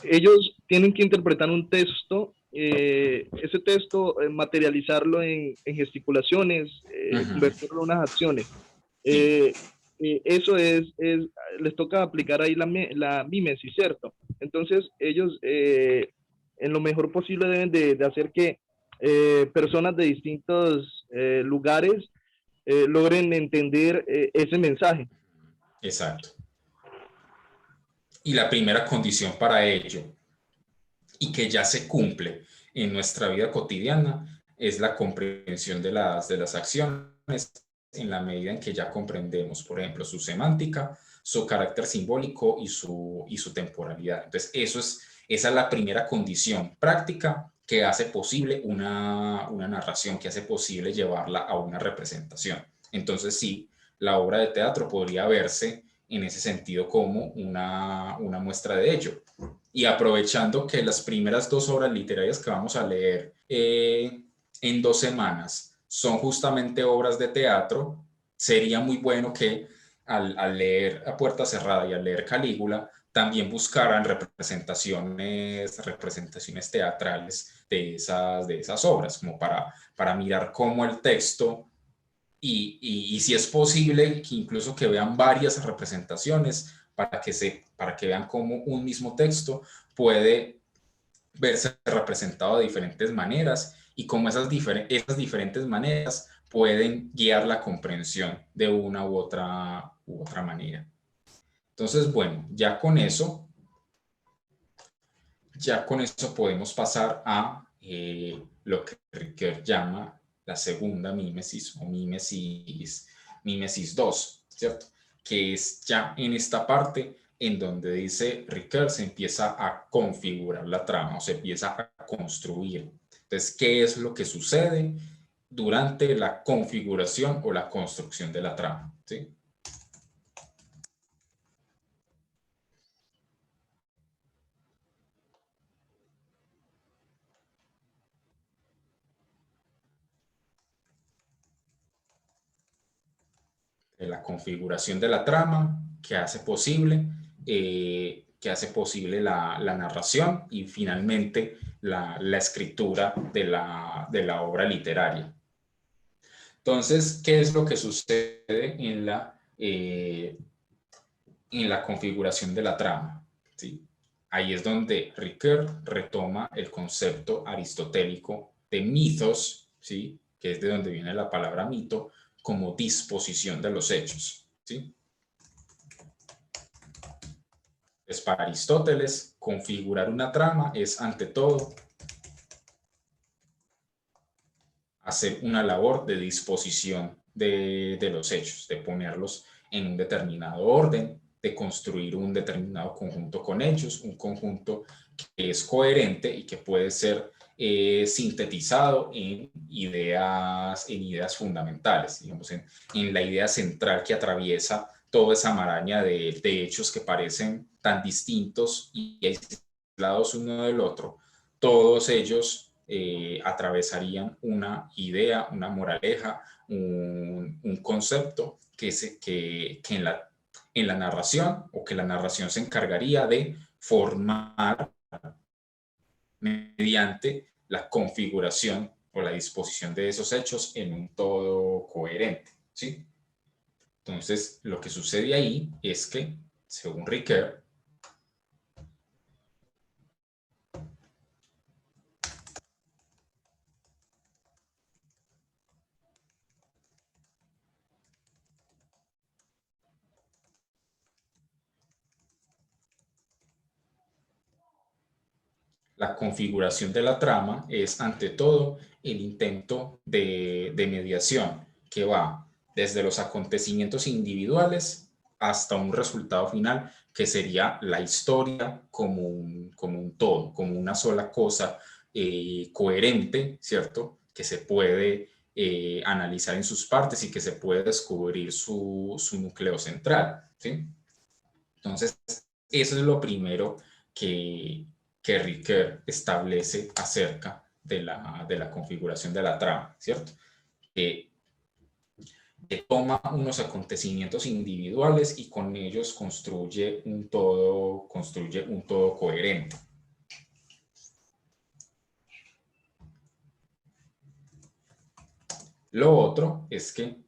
Speaker 3: ellos tienen que interpretar un texto, ese texto materializarlo en gesticulaciones, convertirlo en unas acciones.
Speaker 1: Sí,
Speaker 3: Eso les toca aplicar ahí la mímesis, ¿cierto? Entonces ellos en lo mejor posible deben de hacer que personas de distintos lugares logren entender ese mensaje.
Speaker 1: exacto. Y la primera condición para ello, y que ya se cumple en nuestra vida cotidiana, es la comprensión de las acciones en la medida en que ya comprendemos, por ejemplo, su semántica, su carácter simbólico y su temporalidad. Entonces, esa es la primera condición práctica que hace posible una narración, que hace posible llevarla a una representación. Entonces, sí, la obra de teatro podría verse en ese sentido como una muestra de ello. Y aprovechando que las primeras 2 obras literarias que vamos a leer en 2 semanas son justamente obras de teatro, sería muy bueno que al leer A Puerta Cerrada y al leer Calígula también buscaran representaciones teatrales de esas obras, como para mirar cómo el texto y si es posible, que incluso que vean varias representaciones para que vean cómo un mismo texto puede verse representado de diferentes maneras y cómo esas diferentes maneras pueden guiar la comprensión de una u otra manera. Entonces, bueno, ya con eso podemos pasar a lo que Ricoeur llama la segunda mímesis o mímesis 2, ¿cierto? Que es ya en esta parte en donde dice Ricoeur se empieza a configurar la trama o se empieza a construir. Entonces, ¿qué es lo que sucede durante la configuración o la construcción de la trama? ¿Sí? De la configuración de la trama que hace posible la narración y finalmente la escritura de la obra literaria. Entonces, ¿qué es lo que sucede en la configuración de la trama? ¿Sí? Ahí es donde Ricoeur retoma el concepto aristotélico de mitos, ¿sí? Que es de donde viene la palabra mito, como disposición de los hechos. ¿Sí? Pues para Aristóteles, configurar una trama es, ante todo, hacer una labor de disposición de los hechos, de ponerlos en un determinado orden, de construir un determinado conjunto con hechos, un conjunto que es coherente y que puede ser sintetizado en ideas fundamentales, digamos, en la idea central que atraviesa toda esa maraña de hechos que parecen tan distintos y aislados uno del otro. Todos ellos atravesarían una idea, una moraleja, un concepto que en la narración o que la narración se encargaría de formar mediante la configuración o la disposición de esos hechos en un todo coherente. ¿Sí? Entonces, lo que sucede ahí es que, según Ricoeur, la configuración de la trama es, ante todo, el intento de mediación que va desde los acontecimientos individuales hasta un resultado final que sería la historia como un todo, como una sola cosa coherente, ¿cierto? Que se puede analizar en sus partes y que se puede descubrir su núcleo central, ¿sí? Entonces, eso es lo primero que, que Ricoeur establece acerca de la configuración de la trama, ¿cierto? Que toma unos acontecimientos individuales y con ellos construye un todo coherente. Lo otro es que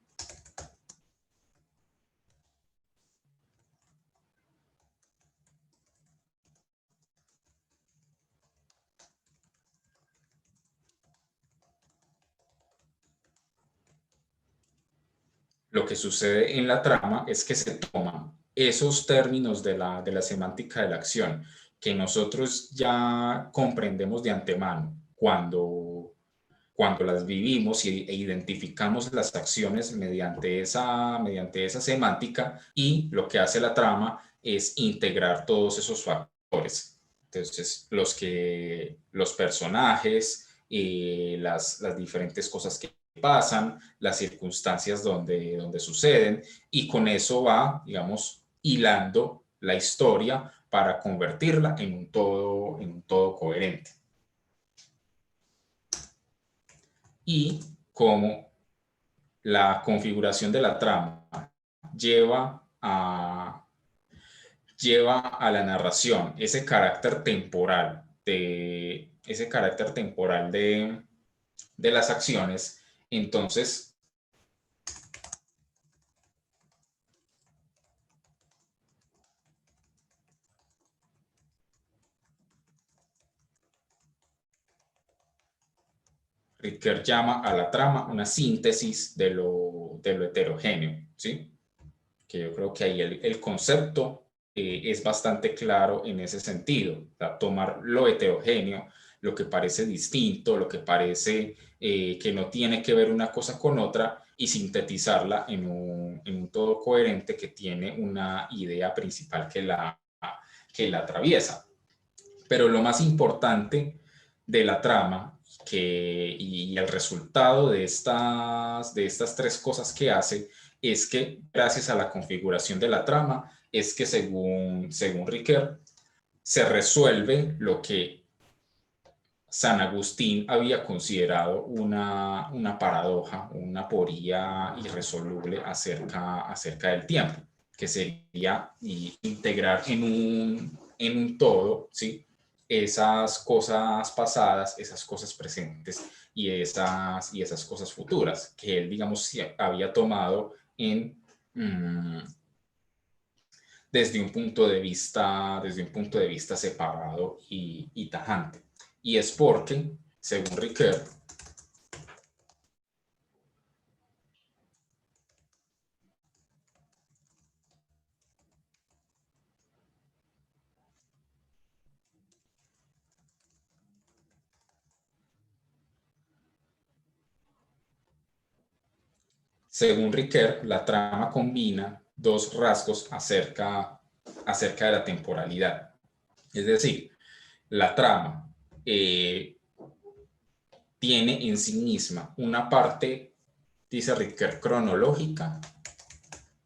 Speaker 1: lo que sucede en la trama es que se toman esos términos de la semántica de la acción que nosotros ya comprendemos de antemano cuando las vivimos e identificamos las acciones mediante esa semántica, y lo que hace la trama es integrar todos esos factores. Entonces, los personajes, las diferentes cosas que pasan, las circunstancias donde suceden, y con eso va, digamos, hilando la historia para convertirla en un todo coherente. Y como la configuración de la trama lleva a, lleva a la narración ese carácter temporal de las acciones, entonces Ricoeur llama a la trama una síntesis de lo heterogéneo, ¿sí? Que yo creo que ahí el concepto es bastante claro en ese sentido. O sea, tomar lo heterogéneo, lo que parece distinto, lo que parece que no tiene que ver una cosa con otra, y sintetizarla en un todo coherente que tiene una idea principal que la atraviesa. Pero lo más importante de la trama y el resultado de estas tres cosas que hace es que, gracias a la configuración de la trama, es que según Ricoeur, se resuelve lo que San Agustín había considerado una paradoja, una aporía irresoluble acerca del tiempo, que sería integrar en un todo, ¿sí? Esas cosas pasadas, esas cosas presentes y esas cosas futuras, que él, digamos, había tomado mm, desde un punto de vista separado y tajante. Y es porque, según Ricoeur, la trama combina dos rasgos acerca de la temporalidad. Es decir, la trama tiene en sí misma una parte, dice Ricoeur, cronológica,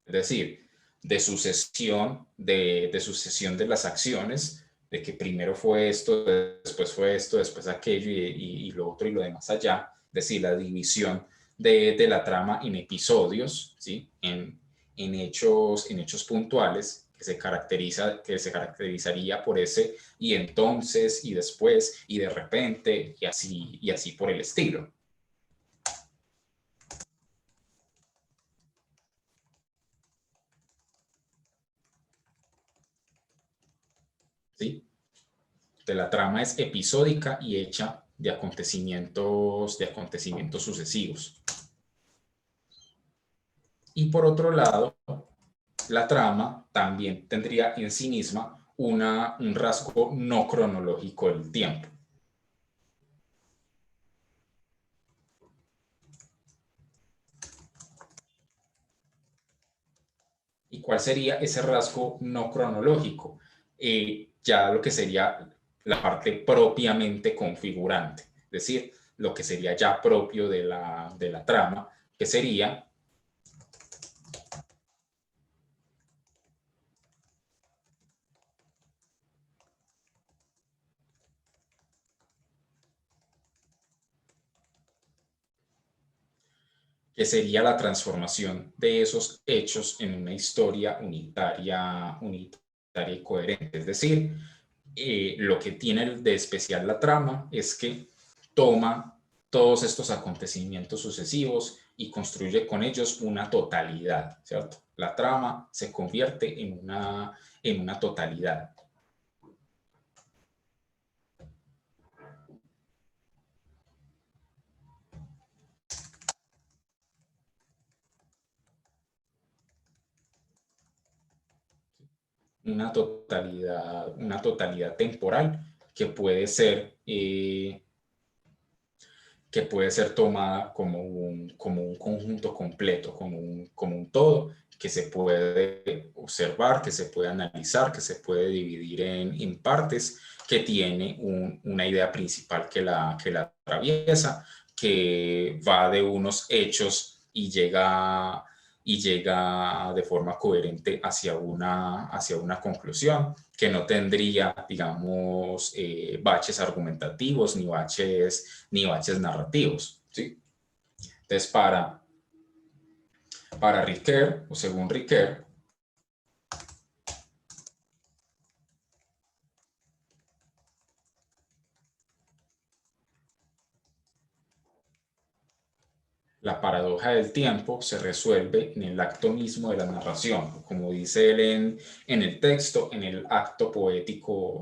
Speaker 1: es decir, de sucesión de las acciones, de que primero fue esto, después aquello y lo otro y lo demás allá, es decir, la división de la trama en episodios, ¿sí? En hechos puntuales que se caracterizaría por ese y entonces y después y de repente y así por el estilo. ¿Sí? De la trama es episódica y hecha de acontecimientos sucesivos. Y por otro lado, la trama también tendría en sí misma un rasgo no cronológico del tiempo. Y cuál sería ese rasgo no cronológico? Ya lo que sería la parte propiamente configurante, es decir, lo que sería ya propio de la trama, que sería la transformación de esos hechos en una historia unitaria y coherente. Es decir, lo que tiene de especial la trama es que toma todos estos acontecimientos sucesivos y construye con ellos una totalidad, ¿cierto? La trama se convierte en una totalidad. Una totalidad temporal que puede ser tomada como un conjunto completo, como un todo, que se puede observar, que se puede analizar, que se puede dividir en partes, que tiene una idea principal que la atraviesa, que va de unos hechos y llega de forma coherente hacia una conclusión, que no tendría, digamos, baches argumentativos ni baches narrativos, ¿sí? Entonces, para Ricoeur, o según Ricoeur, la paradoja del tiempo se resuelve en el acto mismo de la narración, como dice él en el texto, en el acto poético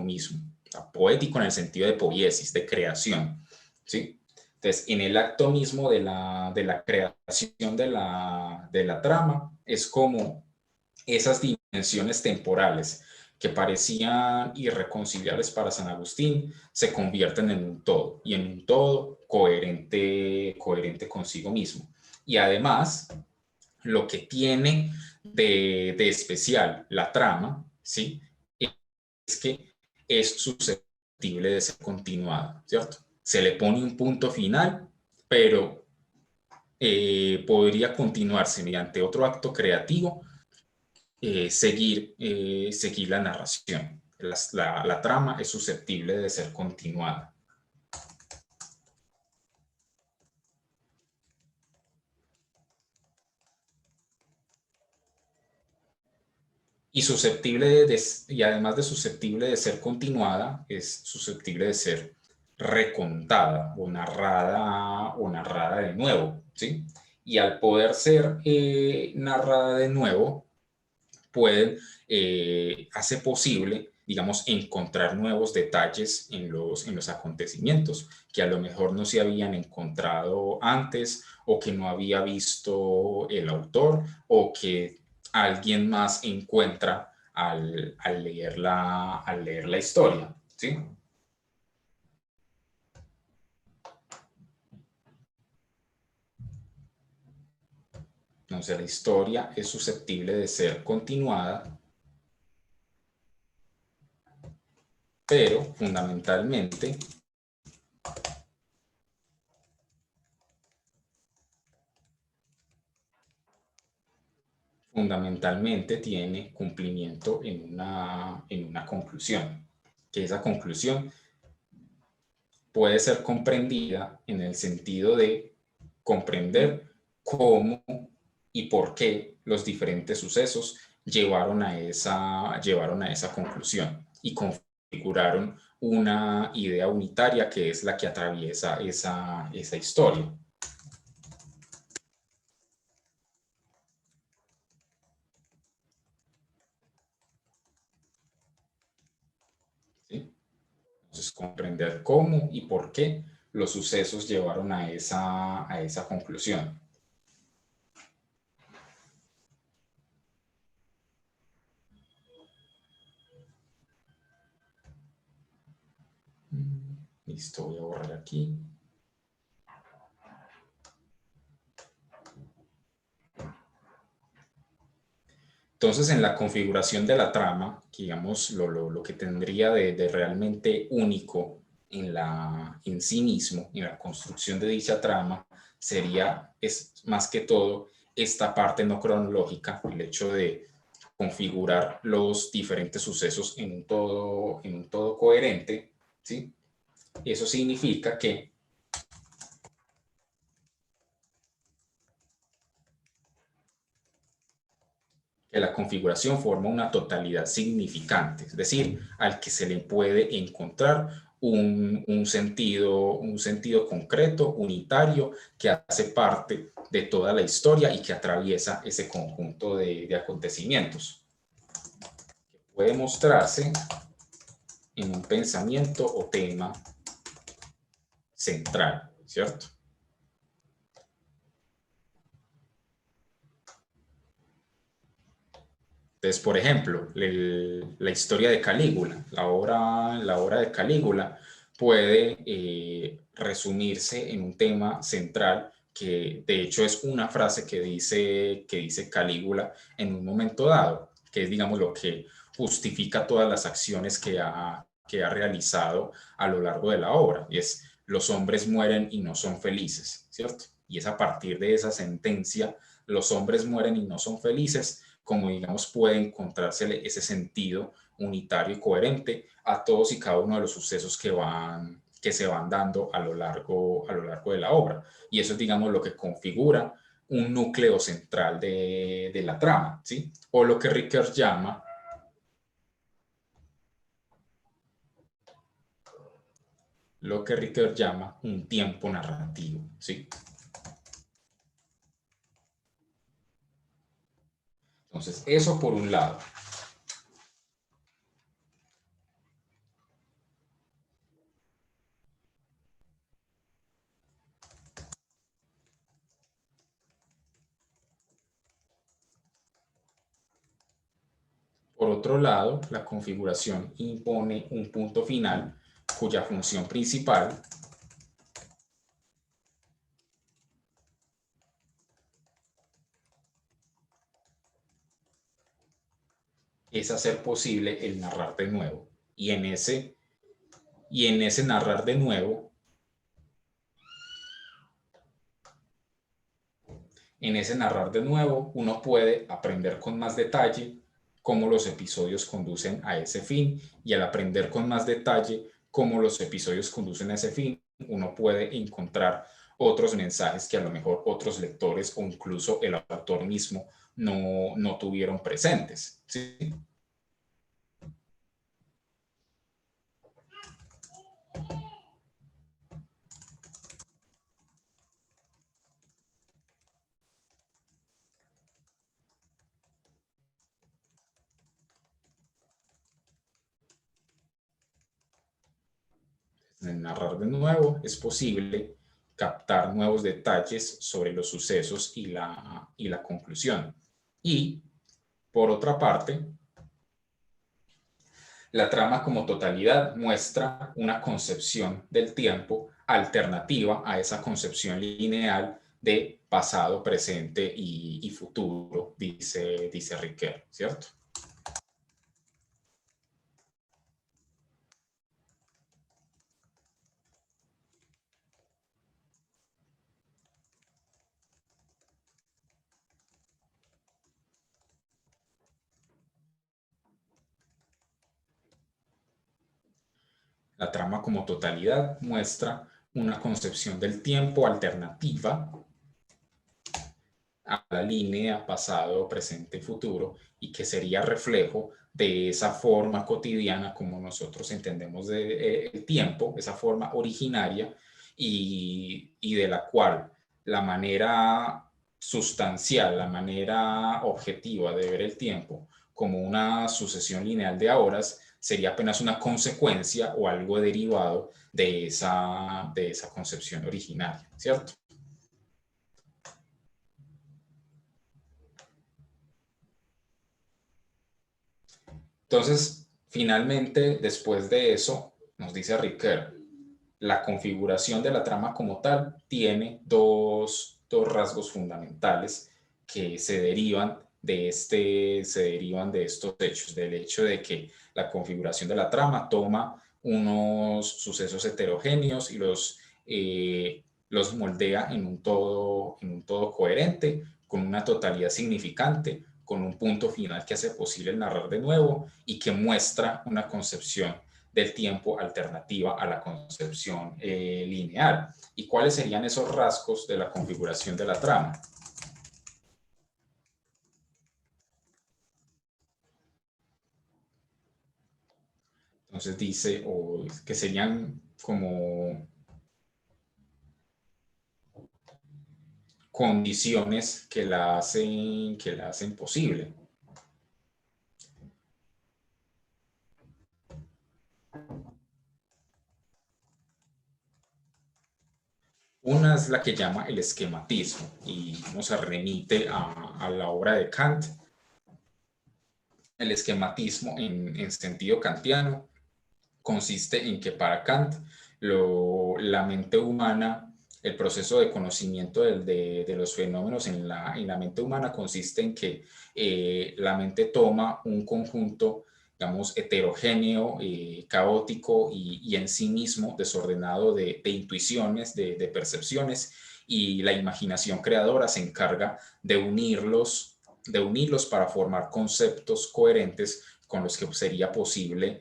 Speaker 1: mismo. O sea, poético en el sentido de poiesis, de creación, ¿sí? Entonces, en el acto mismo de la creación de la trama, es como esas dimensiones temporales que parecían irreconciliables para San Agustín se convierten en un todo, y en un todo coherente consigo mismo. Y además, lo que tiene de especial la trama, ¿sí? Es que es susceptible de ser continuada, ¿cierto? Se le pone un punto final, pero podría continuarse mediante otro acto creativo, seguir la narración. La trama es susceptible de ser continuada. Y además de susceptible de ser continuada, es susceptible de ser recontada o narrada de nuevo, ¿sí? Y al poder ser narrada de nuevo, hace posible, digamos, encontrar nuevos detalles en los acontecimientos que a lo mejor no se habían encontrado antes, o que no había visto el autor, o que alguien más encuentra al leer la historia, ¿sí? Entonces la historia es susceptible de ser continuada, pero fundamentalmente tiene cumplimiento en una conclusión, que esa conclusión puede ser comprendida en el sentido de comprender cómo y por qué los diferentes sucesos llevaron a esa conclusión y configuraron una idea unitaria que es la que atraviesa esa historia. ¿Sí? Entonces, comprender cómo y por qué los sucesos llevaron a esa conclusión. Listo, voy a borrar aquí. Entonces, en la configuración de la trama, digamos, lo que tendría de realmente único en sí mismo, en la construcción de dicha trama, sería, es más que todo, esta parte no cronológica, el hecho de configurar los diferentes sucesos en un todo coherente, ¿sí? Eso significa que la configuración forma una totalidad significante, es decir, al que se le puede encontrar un sentido concreto, unitario, que hace parte de toda la historia y que atraviesa ese conjunto de acontecimientos. Puede mostrarse en un pensamiento o tema central, ¿cierto? Entonces, por ejemplo, la historia de Calígula, la obra de Calígula puede resumirse en un tema central que de hecho es una frase que dice Calígula en un momento dado, que es, digamos, lo que justifica todas las acciones que ha realizado a lo largo de la obra, y es: los hombres mueren y no son felices, ¿cierto? Y es a partir de esa sentencia, los hombres mueren y no son felices, como, digamos, puede encontrársele ese sentido unitario y coherente a todos y cada uno de los sucesos que se van dando a lo largo de la obra. Y eso es, digamos, lo que configura un núcleo central de la trama, ¿sí? O lo que Rickert llama un tiempo narrativo, ¿sí? Entonces, eso por un lado. Por otro lado, la configuración impone un punto final cuya función principal es hacer posible el narrar de nuevo. Y en ese narrar de nuevo, uno puede aprender con más detalle cómo los episodios conducen a ese fin, y al aprender con más detalle cómo los episodios conducen a ese fin, uno puede encontrar otros mensajes que a lo mejor otros lectores o incluso el autor mismo no tuvieron presentes, ¿sí? En narrar de nuevo es posible captar nuevos detalles sobre los sucesos y la conclusión. Y, por otra parte, la trama como totalidad muestra una concepción del tiempo alternativa a esa concepción lineal de pasado, presente y futuro, dice Riquet, ¿cierto? La trama como totalidad muestra una concepción del tiempo alternativa a la línea pasado, presente y futuro, y que sería reflejo de esa forma cotidiana como nosotros entendemos el tiempo, esa forma originaria, y de la cual la manera sustancial, la manera objetiva de ver el tiempo como una sucesión lineal de horas sería apenas una consecuencia o algo derivado de esa concepción originaria, ¿cierto? Entonces, finalmente, después de eso, nos dice Riquet, la configuración de la trama como tal tiene dos rasgos fundamentales que se derivan se derivan de estos hechos, del hecho de que la configuración de la trama toma unos sucesos heterogéneos y los moldea en un todo coherente, con una totalidad significante, con un punto final que hace posible el narrar de nuevo y que muestra una concepción del tiempo alternativa a la concepción lineal. ¿Y cuáles serían esos rasgos de la configuración de la trama? Entonces dice que serían como condiciones que la hacen posible. Una es la que llama el esquematismo y nos remite a la obra de Kant. El esquematismo en sentido kantiano consiste en que para Kant la mente humana, el proceso de conocimiento de los fenómenos en la mente humana consiste en que la mente toma un conjunto, digamos, heterogéneo, caótico y en sí mismo desordenado de intuiciones, de percepciones, y la imaginación creadora se encarga de unirlos para formar conceptos coherentes con los que sería posible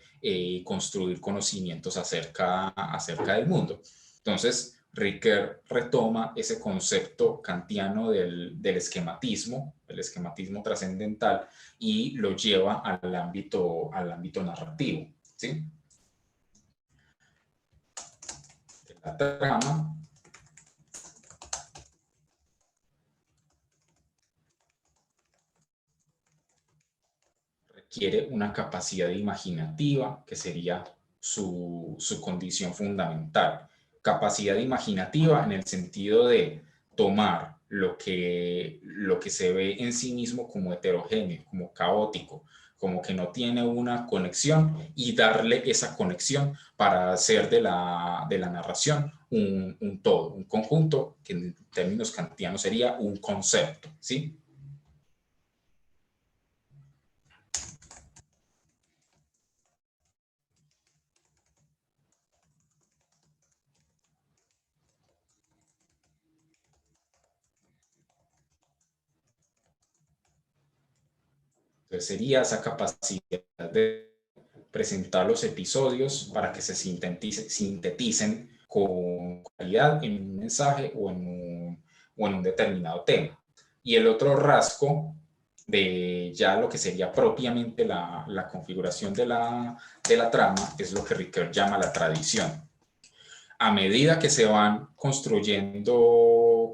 Speaker 1: construir conocimientos acerca del mundo. Entonces, Ricoeur retoma ese concepto kantiano del esquematismo, el esquematismo trascendental, y lo lleva al ámbito narrativo, ¿sí? La trama requiere una capacidad imaginativa, que sería su condición fundamental. Capacidad imaginativa en el sentido de tomar lo que se ve en sí mismo como heterogéneo, como caótico, como que no tiene una conexión, y darle esa conexión para hacer de la narración un todo, un conjunto, que en términos kantianos sería un concepto, ¿sí? Entonces sería esa capacidad de presentar los episodios para que se sinteticen con calidad en un mensaje o en un determinado tema. Y el otro rasgo de ya lo que sería propiamente la configuración de la trama es lo que Ricoeur llama la tradición. A medida que se van construyendo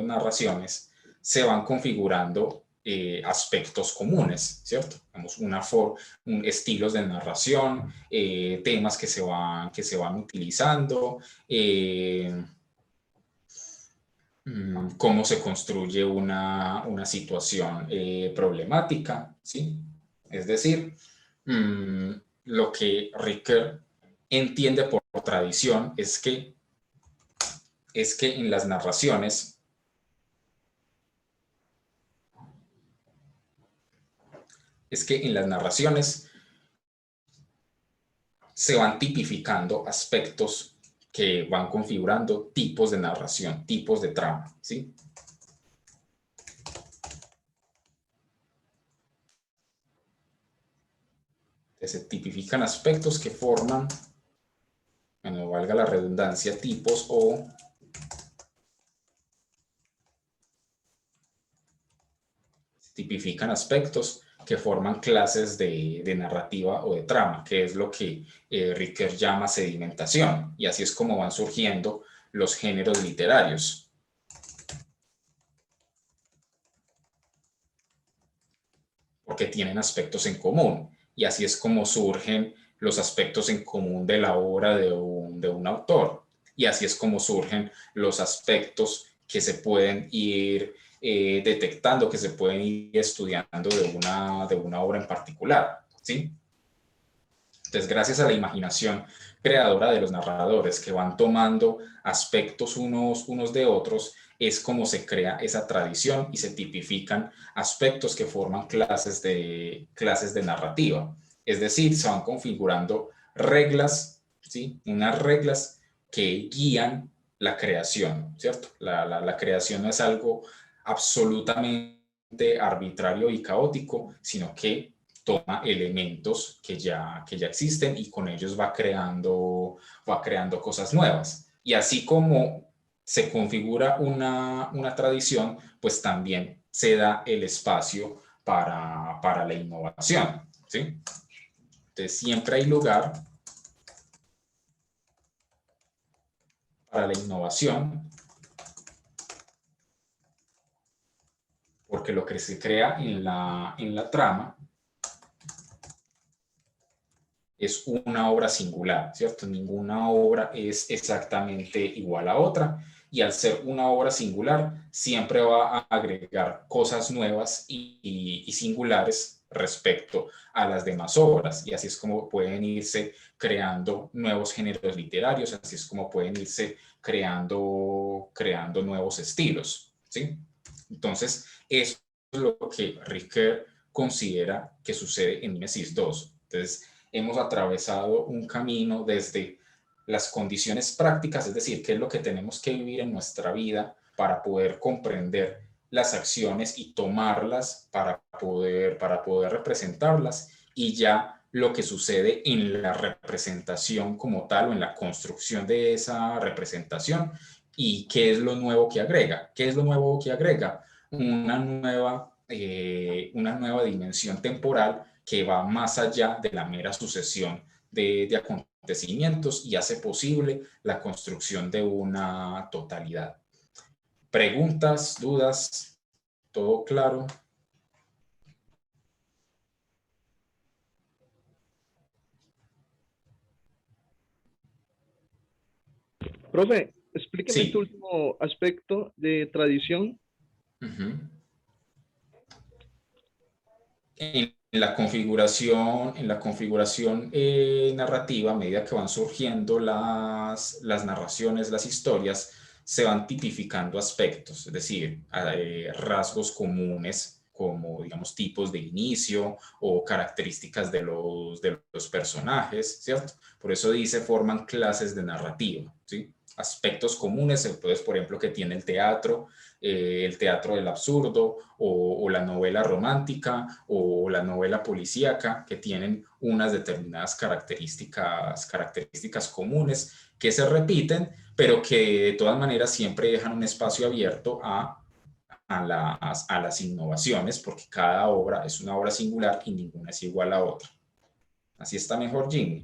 Speaker 1: narraciones, se van configurando aspectos comunes, ¿cierto? Estilos de narración, temas que se van utilizando, cómo se construye una situación problemática, ¿sí? Es decir, lo que Ricoeur entiende por tradición es que en las narraciones se van tipificando aspectos que van configurando tipos de narración, tipos de trama, ¿sí? Se tipifican aspectos que forman, bueno, valga la redundancia, tipos o tipifican aspectos que forman clases de narrativa o de trama, que es lo que Ricoeur llama sedimentación, y así es como van surgiendo los géneros literarios. Porque tienen aspectos en común, y así es como surgen los aspectos en común de la obra de un autor, y así es como surgen los aspectos que se pueden ir detectando, que se pueden ir estudiando de una obra en particular, ¿sí? Entonces, gracias a la imaginación creadora de los narradores que van tomando aspectos unos de otros, es como se crea esa tradición y se tipifican aspectos que forman clases de narrativa. Es decir, se van configurando reglas, ¿sí? Unas reglas que guían la creación, ¿cierto? La creación no es algo absolutamente arbitrario y caótico, sino que toma elementos que ya existen y con ellos va creando cosas nuevas. Y así como se configura una tradición, pues también se da el espacio para la innovación, ¿sí? Entonces siempre hay lugar para la innovación, porque lo que se crea en la trama es una obra singular, ¿cierto? Ninguna obra es exactamente igual a otra, y al ser una obra singular, siempre va a agregar cosas nuevas y singulares respecto a las demás obras, y así es como pueden irse creando nuevos géneros literarios, así es como pueden irse creando nuevos estilos, ¿sí? Entonces, eso es lo que Ricoeur considera que sucede en Mimesis 2. Entonces, hemos atravesado un camino desde las condiciones prácticas, es decir, qué es lo que tenemos que vivir en nuestra vida para poder comprender las acciones y tomarlas para poder representarlas, y ya lo que sucede en la representación como tal o en la construcción de esa representación, y qué es lo nuevo que agrega. ¿Qué es lo nuevo que agrega? Una nueva dimensión temporal que va más allá de la mera sucesión de acontecimientos y hace posible la construcción de una totalidad. ¿Preguntas, dudas? ¿Todo claro?
Speaker 3: Profe, explíqueme este
Speaker 1: Sí.
Speaker 3: último aspecto de tradición.
Speaker 1: Uh-huh. En la configuración narrativa, a medida que van surgiendo las narraciones, las historias, se van tipificando aspectos, es decir, rasgos comunes como, digamos, tipos de inicio o características de los personajes, ¿cierto? Por eso dice, forman clases de narrativa, ¿sí? Aspectos comunes, entonces, por ejemplo, que tiene el teatro del absurdo o la novela romántica o la novela policíaca, que tienen unas determinadas características comunes que se repiten, pero que de todas maneras siempre dejan un espacio abierto a las innovaciones, porque cada obra es una obra singular y ninguna es igual a otra. Así está mejor, Jimmy.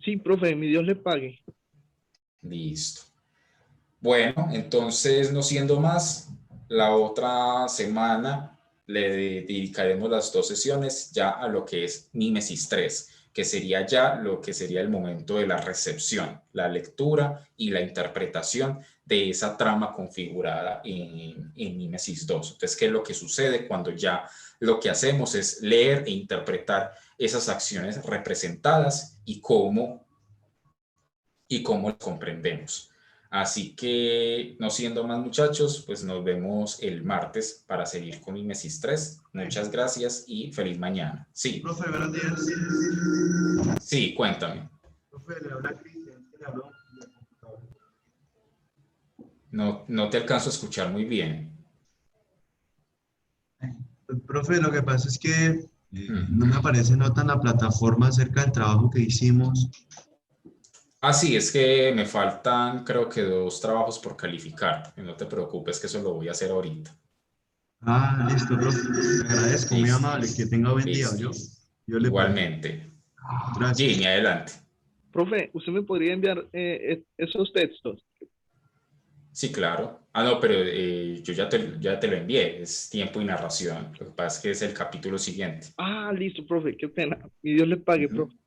Speaker 3: Sí, profe, mi Dios le pague.
Speaker 1: Listo. Bueno, entonces, no siendo más, la otra semana le dedicaremos las 2 sesiones ya a lo que es Mímesis 3, que sería ya lo que sería el momento de la recepción, la lectura y la interpretación de esa trama configurada en Mímesis 2. Entonces, ¿qué es lo que sucede cuando ya lo que hacemos es leer e interpretar esas acciones representadas y cómo las comprendemos? Así que, no siendo más, muchachos, pues nos vemos el martes para seguir con Mimesis 3. Muchas gracias y feliz mañana. Sí,
Speaker 4: Profe, buenos días.
Speaker 1: sí, cuéntame.
Speaker 4: Profe, le habla Cristian, le hablo del computador.
Speaker 1: No te alcanzo a escuchar muy bien.
Speaker 4: Profe, lo que pasa es que no me aparece nota en la plataforma acerca del trabajo que hicimos.
Speaker 1: Ah, sí, es que me faltan, creo que 2 trabajos por calificar. No te preocupes, que eso lo voy a hacer ahorita.
Speaker 4: Ah, listo, profe. Le agradezco, muy
Speaker 1: Listo,
Speaker 4: amable. Que tenga buen día,
Speaker 1: listo.
Speaker 4: ¿yo? Yo le pago.
Speaker 1: Igualmente.
Speaker 4: Gracias.
Speaker 1: Jimmy, adelante.
Speaker 3: Profe, ¿usted me podría enviar esos textos?
Speaker 1: Sí, claro. Ah, no, pero yo ya te lo envié. Es tiempo y narración. Lo que pasa es que es el capítulo siguiente.
Speaker 3: Ah, listo, profe, qué pena. Mi Dios le pague,
Speaker 1: Ujú.
Speaker 3: profe.